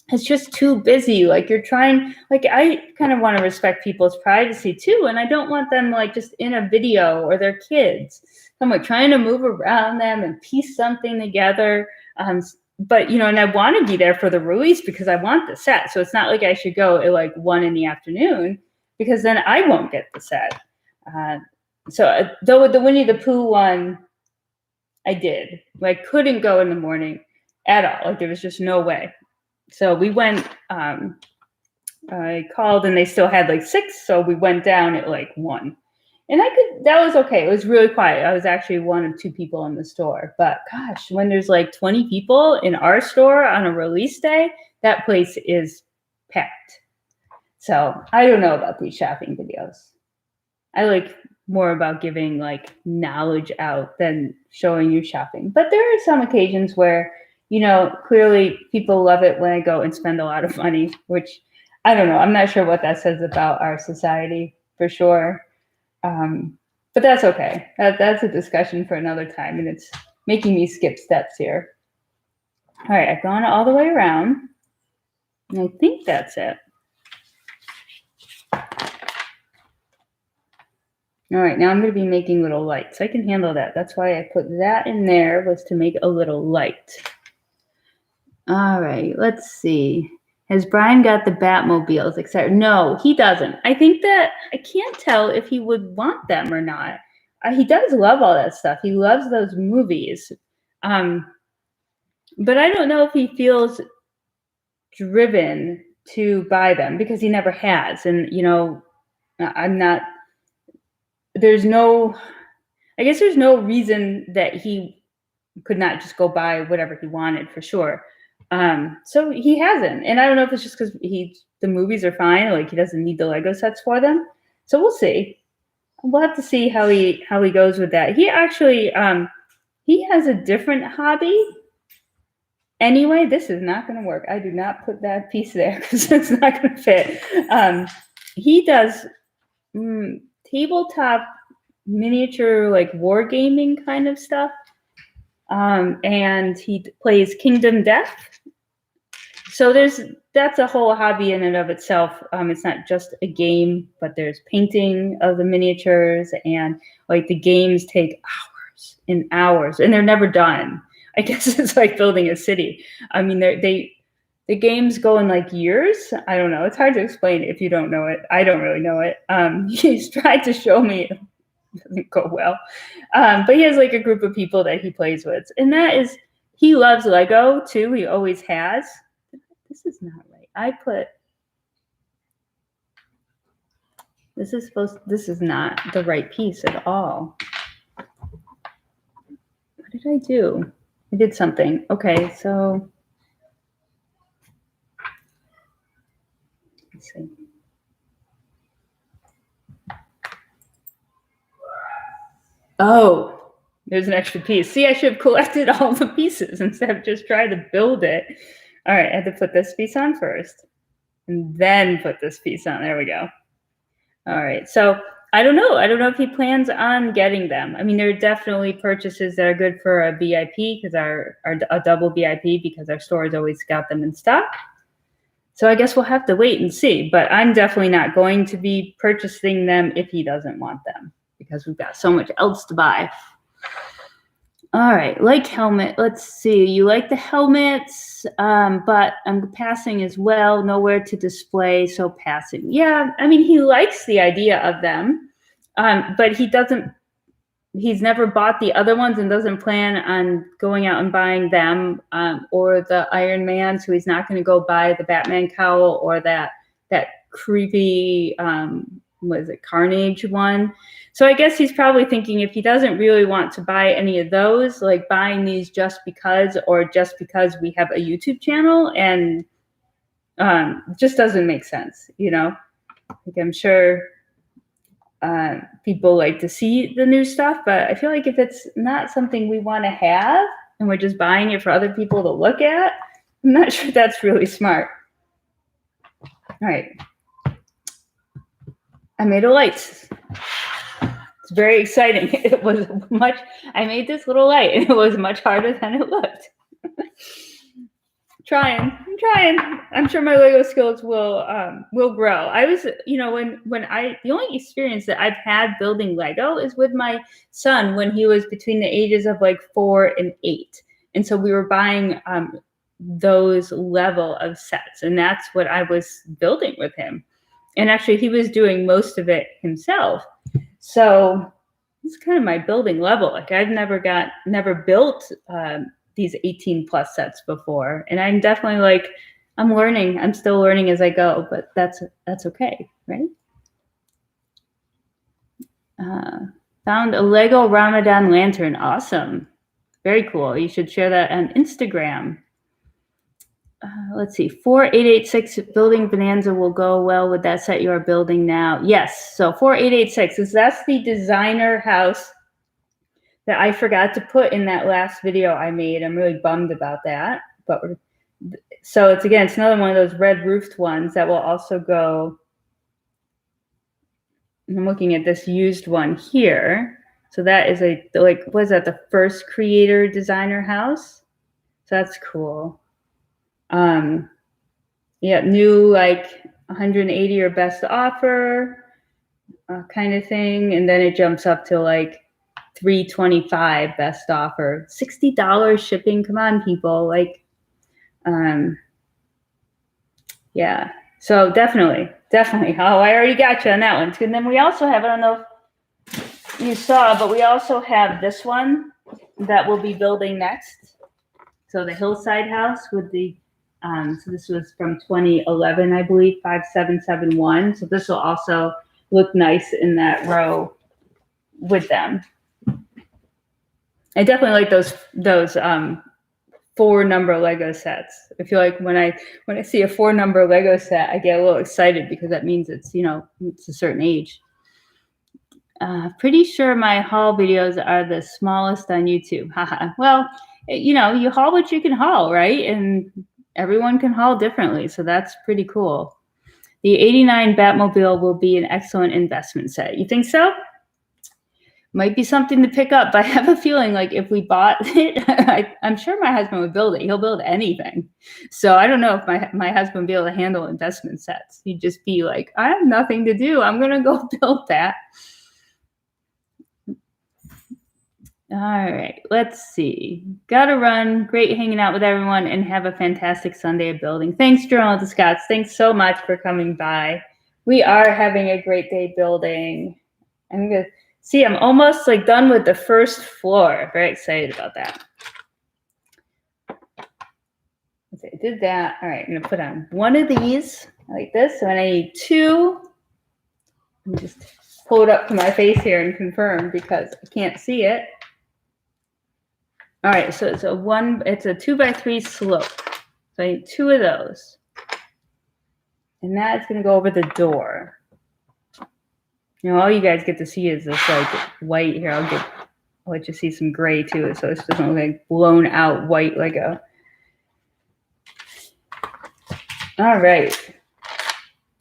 It's just too busy. Like you're trying, I kind of want to respect people's privacy too. And I don't want them just in a video or their kids. I'm trying to move around them and piece something together. But, and I want to be there for the release because I want the set. So it's not like I should go at 1 PM because then I won't get the set. So though with the Winnie the Pooh one, I did. Couldn't go in the morning at all. There was just no way. So we went, I called and they still had 6. So we went down at 1. And that was okay. It was really quiet. I was actually one of 2 people in the store. But gosh, when there's 20 people in our store on a release day, that place is packed. So I don't know about these shopping videos. I like more about giving knowledge out than showing you shopping. But there are some occasions where, clearly people love it when I go and spend a lot of money, which I don't know. I'm not sure what that says about our society for sure. But that's okay. That's a discussion for another time, and it's making me skip steps here. All right, I've gone all the way around, and I think that's it. All right, now I'm going to be making little lights. I can handle that. That's why I put that in there, was to make a little light. All right, let's see. Has Brian got the Batmobiles, etc.? No, he doesn't. I think that I can't tell if he would want them or not. He does love all that stuff. He loves those movies. But I don't know if he feels driven to buy them because he never has. And, I'm not, there's no reason that he could not just go buy whatever he wanted for sure. So he hasn't, and I don't know if it's just because the movies are fine, like he doesn't need the Lego sets for them. So we'll see. We'll have to see how he goes with that. He actually he has a different hobby. Anyway, this is not going to work. I do not put that piece there because it's not going to fit. He does tabletop miniature like wargaming kind of stuff, and he plays Kingdom Death. So that's a whole hobby in and of itself. It's not just a game, but there's painting of the miniatures, and like the games take hours and hours, and they're never done. I guess it's like building a city. I mean, the games go in like years. I don't know. It's hard to explain if you don't know it. I don't really know it. He's tried to show me. It doesn't go well. But he has like a group of people that he plays with, and he loves Lego too. He always has. This is not right. This is not the right piece at all. What did I do? I did something. Okay, so let's see. Oh, there's an extra piece. See, I should have collected all the pieces instead of just trying to build it. All right, I had to put this piece on first and then put this piece on. There we go. All right, so I don't know. I don't know if he plans on getting them. I mean, there are definitely purchases that are good for a VIP because a double VIP because our store has always got them in stock. So I guess we'll have to wait and see. But I'm definitely not going to be purchasing them if he doesn't want them because we've got so much else to buy. All right, like helmet. Let's see. You like the helmets, but I'm passing as well. Nowhere to display, so passing. Yeah, I mean, he likes the idea of them, but he's never bought the other ones and doesn't plan on going out and buying them or the Iron Man, so he's not going to go buy the Batman cowl or that creepy, what is it, Carnage one. So I guess he's probably thinking if he doesn't really want to buy any of those, like buying these just because we have a YouTube channel, and just doesn't make sense, you know? Like I'm sure people like to see the new stuff, but I feel like if it's not something we want to have and we're just buying it for other people to look at, I'm not sure that's really smart. All right. I made a light. It's very exciting. I made this little light and it was much harder than it looked. I'm trying. I'm sure my Lego skills will grow. I was, the only experience that I've had building Lego is with my son when he was between the ages of like 4 and 8. And so we were buying those level of sets, and that's what I was building with him. And actually he was doing most of it himself. So it's kind of my building level. Like I've never built these 18 plus sets before. And I'm definitely like, I'm learning. I'm still learning as I go, but that's okay, right? Found a Lego Ramadan lantern. Awesome. Very cool. You should share that on Instagram. Let's see, 4886 Building Bonanza will go well with that set you are building now. Yes, so 4886 that's the designer house that I forgot to put in that last video I made. I'm really bummed about that. But so it's another one of those red roofed ones that will also go. I'm looking at this used one here. So that is was that the first creator designer house? So that's cool. Yeah, new like 180 or best offer kind of thing, and then it jumps up to like 325 best offer, $60 shipping. Come on, people, like, yeah. So definitely. Oh, I already got you on that one too. And then we also have, I don't know if you saw, but we also have this one that we'll be building next. So the hillside house with the so this was from 2011, I believe, 5771. So this will also look nice in that row with them. I definitely like those 4-number Lego sets. I feel like when I see a 4-number Lego set, I get a little excited because that means it's, you know, it's a certain age. Pretty sure my haul videos are the smallest on YouTube. Haha. Well, you know, you haul what you can haul, right? And everyone can haul differently, so that's pretty cool. The 89 Batmobile will be an excellent investment set. You think so? Might be something to pick up. But I have a feeling like if we bought it, I'm sure my husband would build it. He'll build anything. So I don't know if my husband would be able to handle investment sets. He'd just be like, I have nothing to do. I'm going to go build that. All right, let's see. Gotta run. Great hanging out with everyone, and have a fantastic Sunday of building. Thanks, Journal Scotts. Thanks so much for coming by. We are having a great day building. I'm gonna see. I'm almost like done with the first floor. Very excited about that. Okay, I did that. All right, I'm gonna put on one of these like this, and I need 2. Let me just pull it up to my face here and confirm because I can't see it. All right, so it's a 2x3 slope. So I need 2 of those. And that's gonna go over the door. You know, all you guys get to see is this like white here. I'll let you see some gray too, so it doesn't look like blown out white Lego. All right,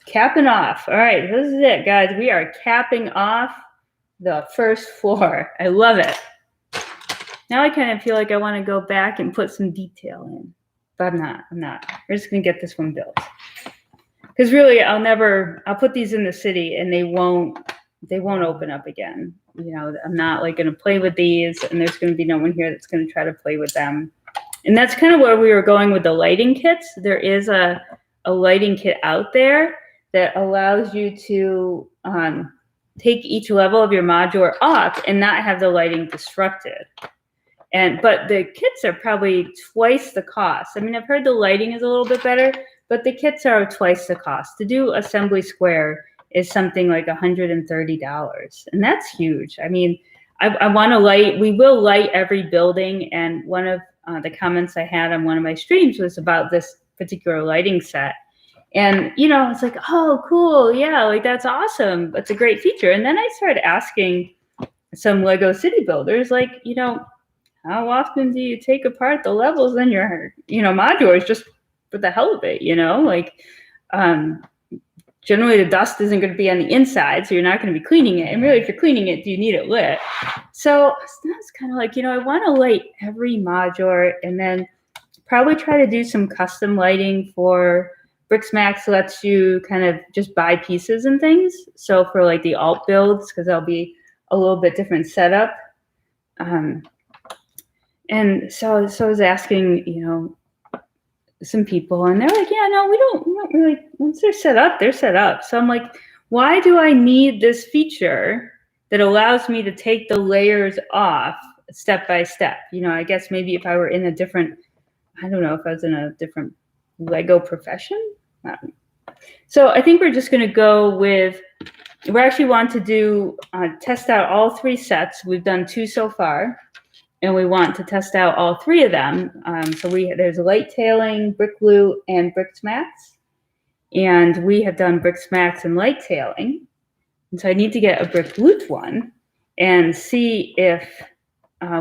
capping off. All right, this is it, guys. We are capping off the first floor. I love it. Now I kind of feel like I want to go back and put some detail in, but I'm not. We're just going to get this one built. Because really, I'll put these in the city and they won't open up again. You know, I'm not like going to play with these, and there's going to be no one here that's going to try to play with them. And that's kind of where we were going with the lighting kits. There is a lighting kit out there that allows you to take each level of your modular off and not have the lighting disrupted. But the kits are probably twice the cost. I mean, I've heard the lighting is a little bit better, but the kits are twice the cost. To do Assembly Square is something like $130, and that's huge. I mean, I want to light. We will light every building, and one of the comments I had on one of my streams was about this particular lighting set. And, you know, it's like, oh, cool, yeah, like that's awesome. That's a great feature. And then I started asking some Lego city builders, like, you know, how often do you take apart the levels in your, you know, modulars just for the hell of it, you know? Like, generally the dust isn't going to be on the inside, so you're not going to be cleaning it. And really, if you're cleaning it, do you need it lit? So that's kind of like, you know, I want to light every modular and then probably try to do some custom lighting for BricsMax. Lets you kind of just buy pieces and things. So for like the alt builds, because that'll be a little bit different setup. And so I was asking, you know, some people, and they're like, yeah, no, we don't really, once they're set up, they're set up. So I'm like, why do I need this feature that allows me to take the layers off step by step? You know, I guess maybe if I were in a different, I don't know, if I was in a different Lego profession. So I think we're just going to go with, we actually want to do, test out all 3 sets. We've done 2 so far. And we want to test out all 3 of them. So there's light tailing, brick glue, and BricsMax. And we have done BricsMax and light tailing. And so I need to get a brick loot one and see if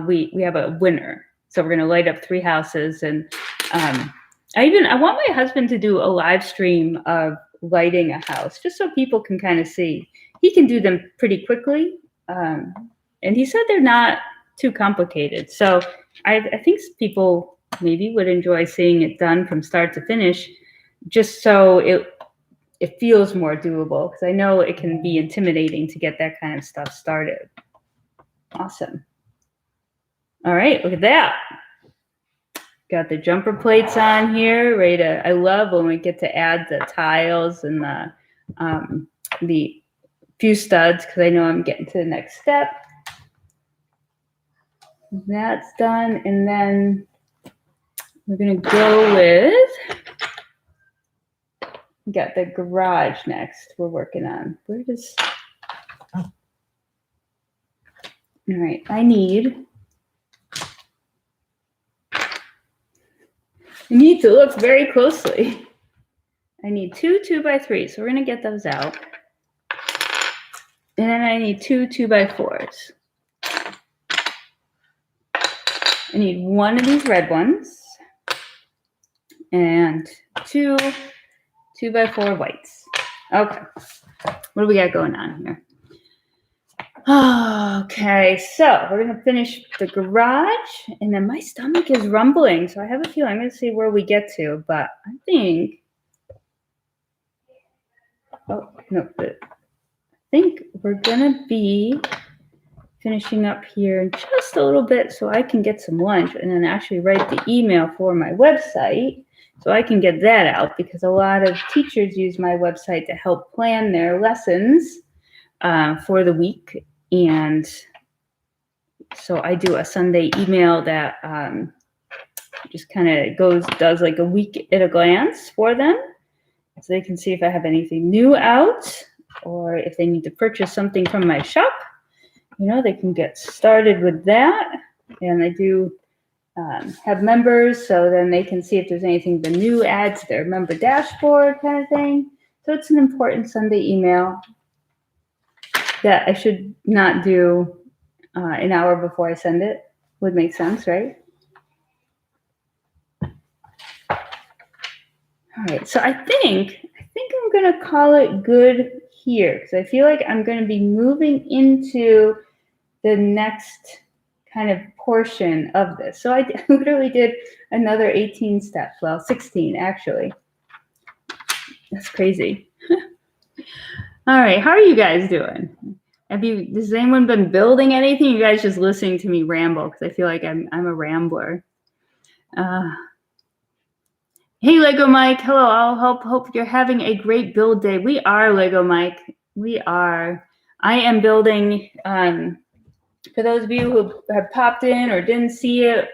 we have a winner. So we're going to light up 3 houses. And I want my husband to do a live stream of lighting a house, just so people can kind of see. He can do them pretty quickly. And he said they're not too complicated. So I think people maybe would enjoy seeing it done from start to finish, just so it feels more doable, because I know it can be intimidating to get that kind of stuff started. Awesome. All right, look at that. Got the jumper plates on here, ready to, I love when we get to add the tiles and the few studs, because I know I'm getting to the next step. That's done, and then we're gonna go with, we got the garage next we're working on. All right, I need You need to look very closely. I need 2 2x3s, so we're gonna get those out. And then I need 2 2x4s. I need 1 of these red ones and 2 2x4 whites. Okay, what do we got going on here? Okay, so we're gonna finish the garage, and then my stomach is rumbling, so I have a feeling I'm gonna see where we get to, but I think, oh no, I think we're gonna be finishing up here in just a little bit so I can get some lunch and then actually write the email for my website so I can get that out, because a lot of teachers use my website to help plan their lessons for the week. And so I do a Sunday email that just kind of does like a week at a glance for them, so they can see if I have anything new out, or if they need to purchase something from my shop, you know, they can get started with that. And I do have members, so then they can see if there's anything the new add to their member dashboard kind of thing. So it's an important Sunday email that I should not do an hour before I send it. Would make sense, right? All right, so I think I'm gonna call it good here, because I feel like I'm gonna be moving into the next kind of portion of this. So I literally did another 18 steps, well, 16 actually. That's crazy. All right, how are you guys doing? Has anyone been building anything? You guys just listening to me ramble, because I feel like I'm a rambler. Hey, Lego Mike. Hello. I'll hope you're having a great build day. We are, Lego Mike. We are. I am building, for those of you who have popped in or didn't see it,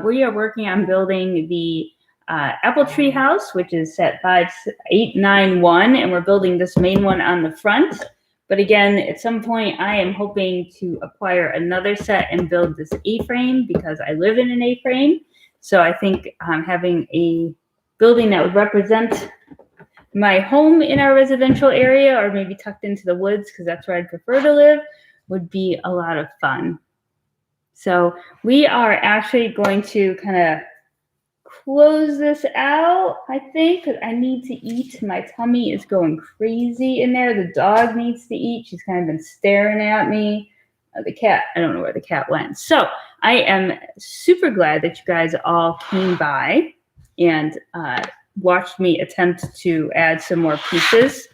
we are working on building the apple tree house, which is set 5891, and we're building this main one on the front. But again, at some point, I am hoping to acquire another set and build this A-frame, because I live in an A-frame. So I think having a building that would represent my home in our residential area, or maybe tucked into the woods, because that's where I'd prefer to live, would be a lot of fun. So we are actually going to kind of close this out, I think, because I need to eat. My tummy is going crazy in there. The dog needs to eat. She's kind of been staring at me. The cat, I don't know where the cat went. So I am super glad that you guys all came by and watched me attempt to add some more pieces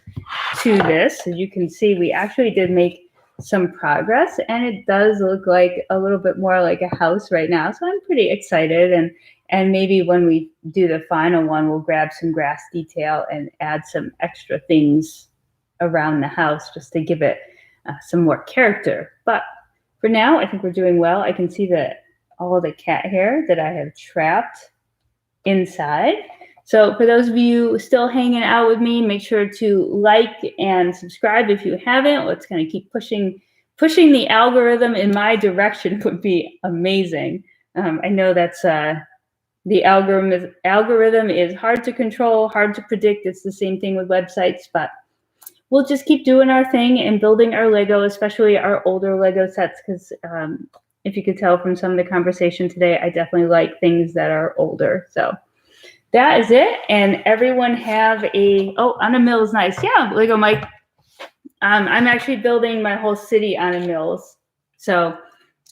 to this. As you can see, we actually did make some progress, and it does look like a little bit more like a house right now. So I'm pretty excited, and maybe when we do the final one, we'll grab some grass detail and add some extra things around the house just to give it some more character. But for now, I think we're doing well. I can see that all of the cat hair that I have trapped inside. So for those of you still hanging out with me, make sure to like and subscribe if you haven't. Let's kind of keep pushing the algorithm in my direction would be amazing. I know that's the algorithm is hard to control, hard to predict. It's the same thing with websites, but we'll just keep doing our thing and building our Lego, especially our older Lego sets, because if you could tell from some of the conversation today, I definitely like things that are older. So that is it. And everyone have on a mill is nice. Yeah, Lego Mike. I'm actually building my whole city on a mills. So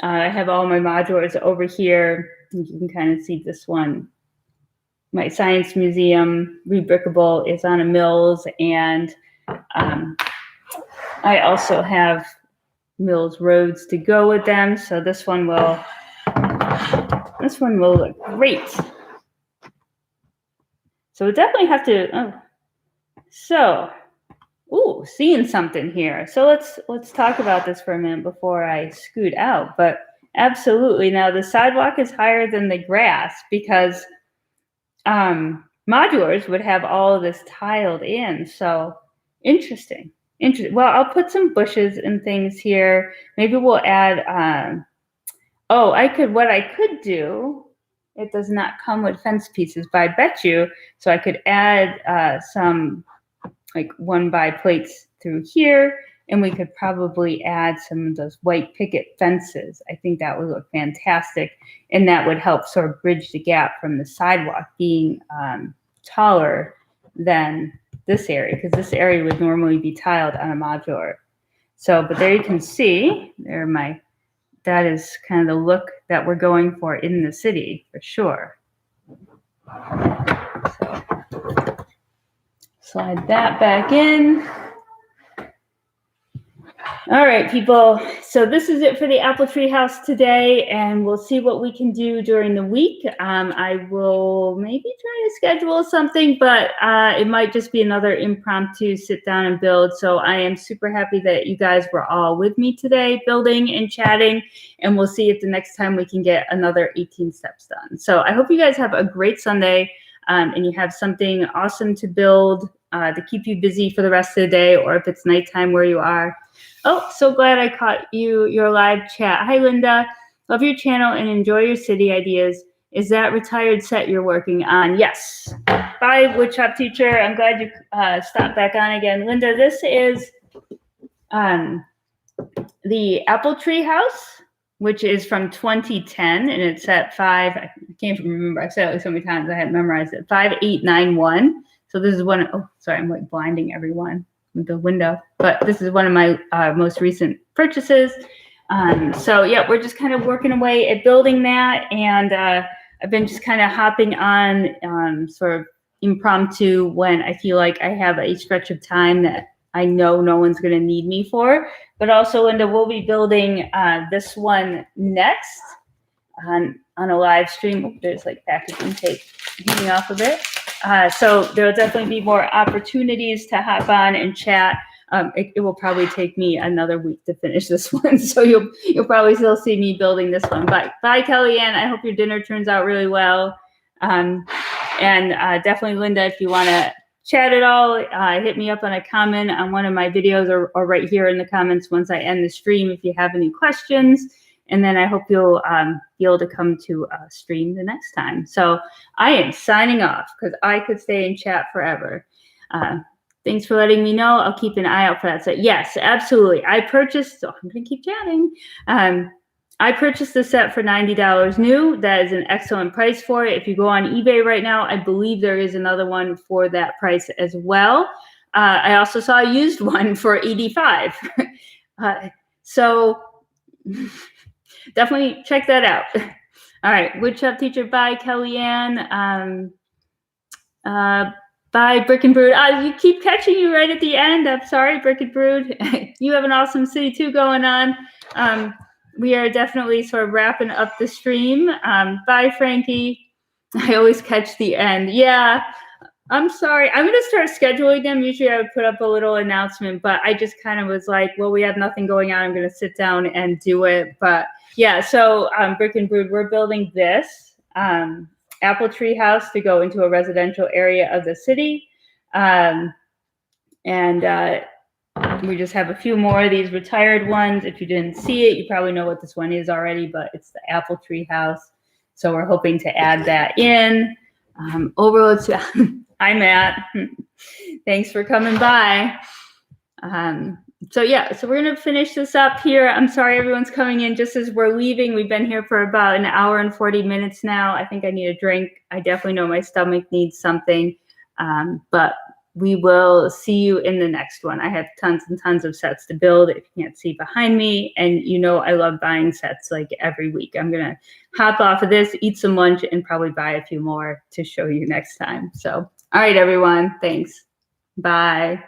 I have all my modulars over here. You can kind of see this one. My science museum, Rebrickable, is on a mills, and I also have mills roads to go with them. So this one will look great. So we definitely have to. Seeing something here. So let's talk about this for a minute before I scoot out. But absolutely, now the sidewalk is higher than the grass because modulars would have all of this tiled in. So interesting. Well, I'll put some bushes and things here. Maybe we'll add. What I could do it does not come with fence pieces, but I bet you, so I could add some like 1x plates through here, and we could probably add some of those white picket fences. I think that would look fantastic, and that would help sort of bridge the gap from the sidewalk being taller than this area, because this area would normally be tiled on a modular. So, but there you can see, that is kind of the look that we're going for in the city, for sure. So, slide that back in. All right, people. So this is it for the apple tree house today, and we'll see what we can do during the week. I will maybe try to schedule something, but it might just be another impromptu sit down and build. So I am super happy that you guys were all with me today, building and chatting, and we'll see if the next time we can get another 18 steps done. So I hope you guys have a great Sunday, and you have something awesome to build to keep you busy for the rest of the day, or if it's nighttime where you are. Oh, so glad I caught your live chat. Hi, Linda. Love your channel and enjoy your city ideas. Is that retired set you're working on? Yes. Bye, woodshop teacher. I'm glad you stopped back on again. Linda, this is the apple tree house, which is from 2010, and it's at 5. I can't even remember. I've said it like so many times I hadn't memorized it. 5891. So this is one. Oh, sorry, I'm like blinding everyone with the window. But this is one of my most recent purchases. So yeah, we're just kind of working away at building that, and I've been just kind of hopping on sort of impromptu when I feel like I have a stretch of time that I know no one's going to need me for. But also, Linda, we'll be building this one next on a live stream. Oh, there's like packaging tape hanging off of it. So there'll definitely be more opportunities to hop on and chat. It will probably take me another week to finish this one, so you'll probably still see me building this one. But bye, Kellyanne. I hope your dinner turns out really well. And definitely, Linda, if you want to chat at all, hit me up on a comment on one of my videos, or right here in the comments once I end the stream if you have any questions. And then I hope you'll be able to come to stream the next time. So I am signing off because I could stay and chat forever. Thanks for letting me know. I'll keep an eye out for that. So yes, absolutely. I purchased, so I'm going to keep chatting. I purchased the set for $90 new. That is an excellent price for it. If you go on eBay right now, I believe there is another one for that price as well. I also saw a used one for $85. So definitely check that out. All right, woodshop teacher, bye, Kellyanne. Bye, Brick and Brood. You keep catching you right at the end. I'm sorry, Brick and Brood. You have an awesome city too going on. We are definitely sort of wrapping up the stream. Bye, Frankie. I always catch the end. Yeah, I'm sorry. I'm going to start scheduling them. Usually I would put up a little announcement, but I just kind of was like, well, we have nothing going on. I'm going to sit down and do it. But yeah, so Brick and Brood, we're building this apple tree house to go into a residential area of the city. We just have a few more of these retired ones. If you didn't see it, you probably know what this one is already, but it's the apple tree house. So we're hoping to add that in. Hi, Matt. Thanks for coming by. So yeah, so we're going to finish this up here. I'm sorry everyone's coming in just as we're leaving. We've been here for about an hour and 40 minutes now. I think I need a drink. I definitely know my stomach needs something. But we will see you in the next one. I have tons and tons of sets to build if you can't see behind me. And you know I love buying sets like every week. I'm going to hop off of this, eat some lunch, and probably buy a few more to show you next time. So, all right, everyone. Thanks. Bye.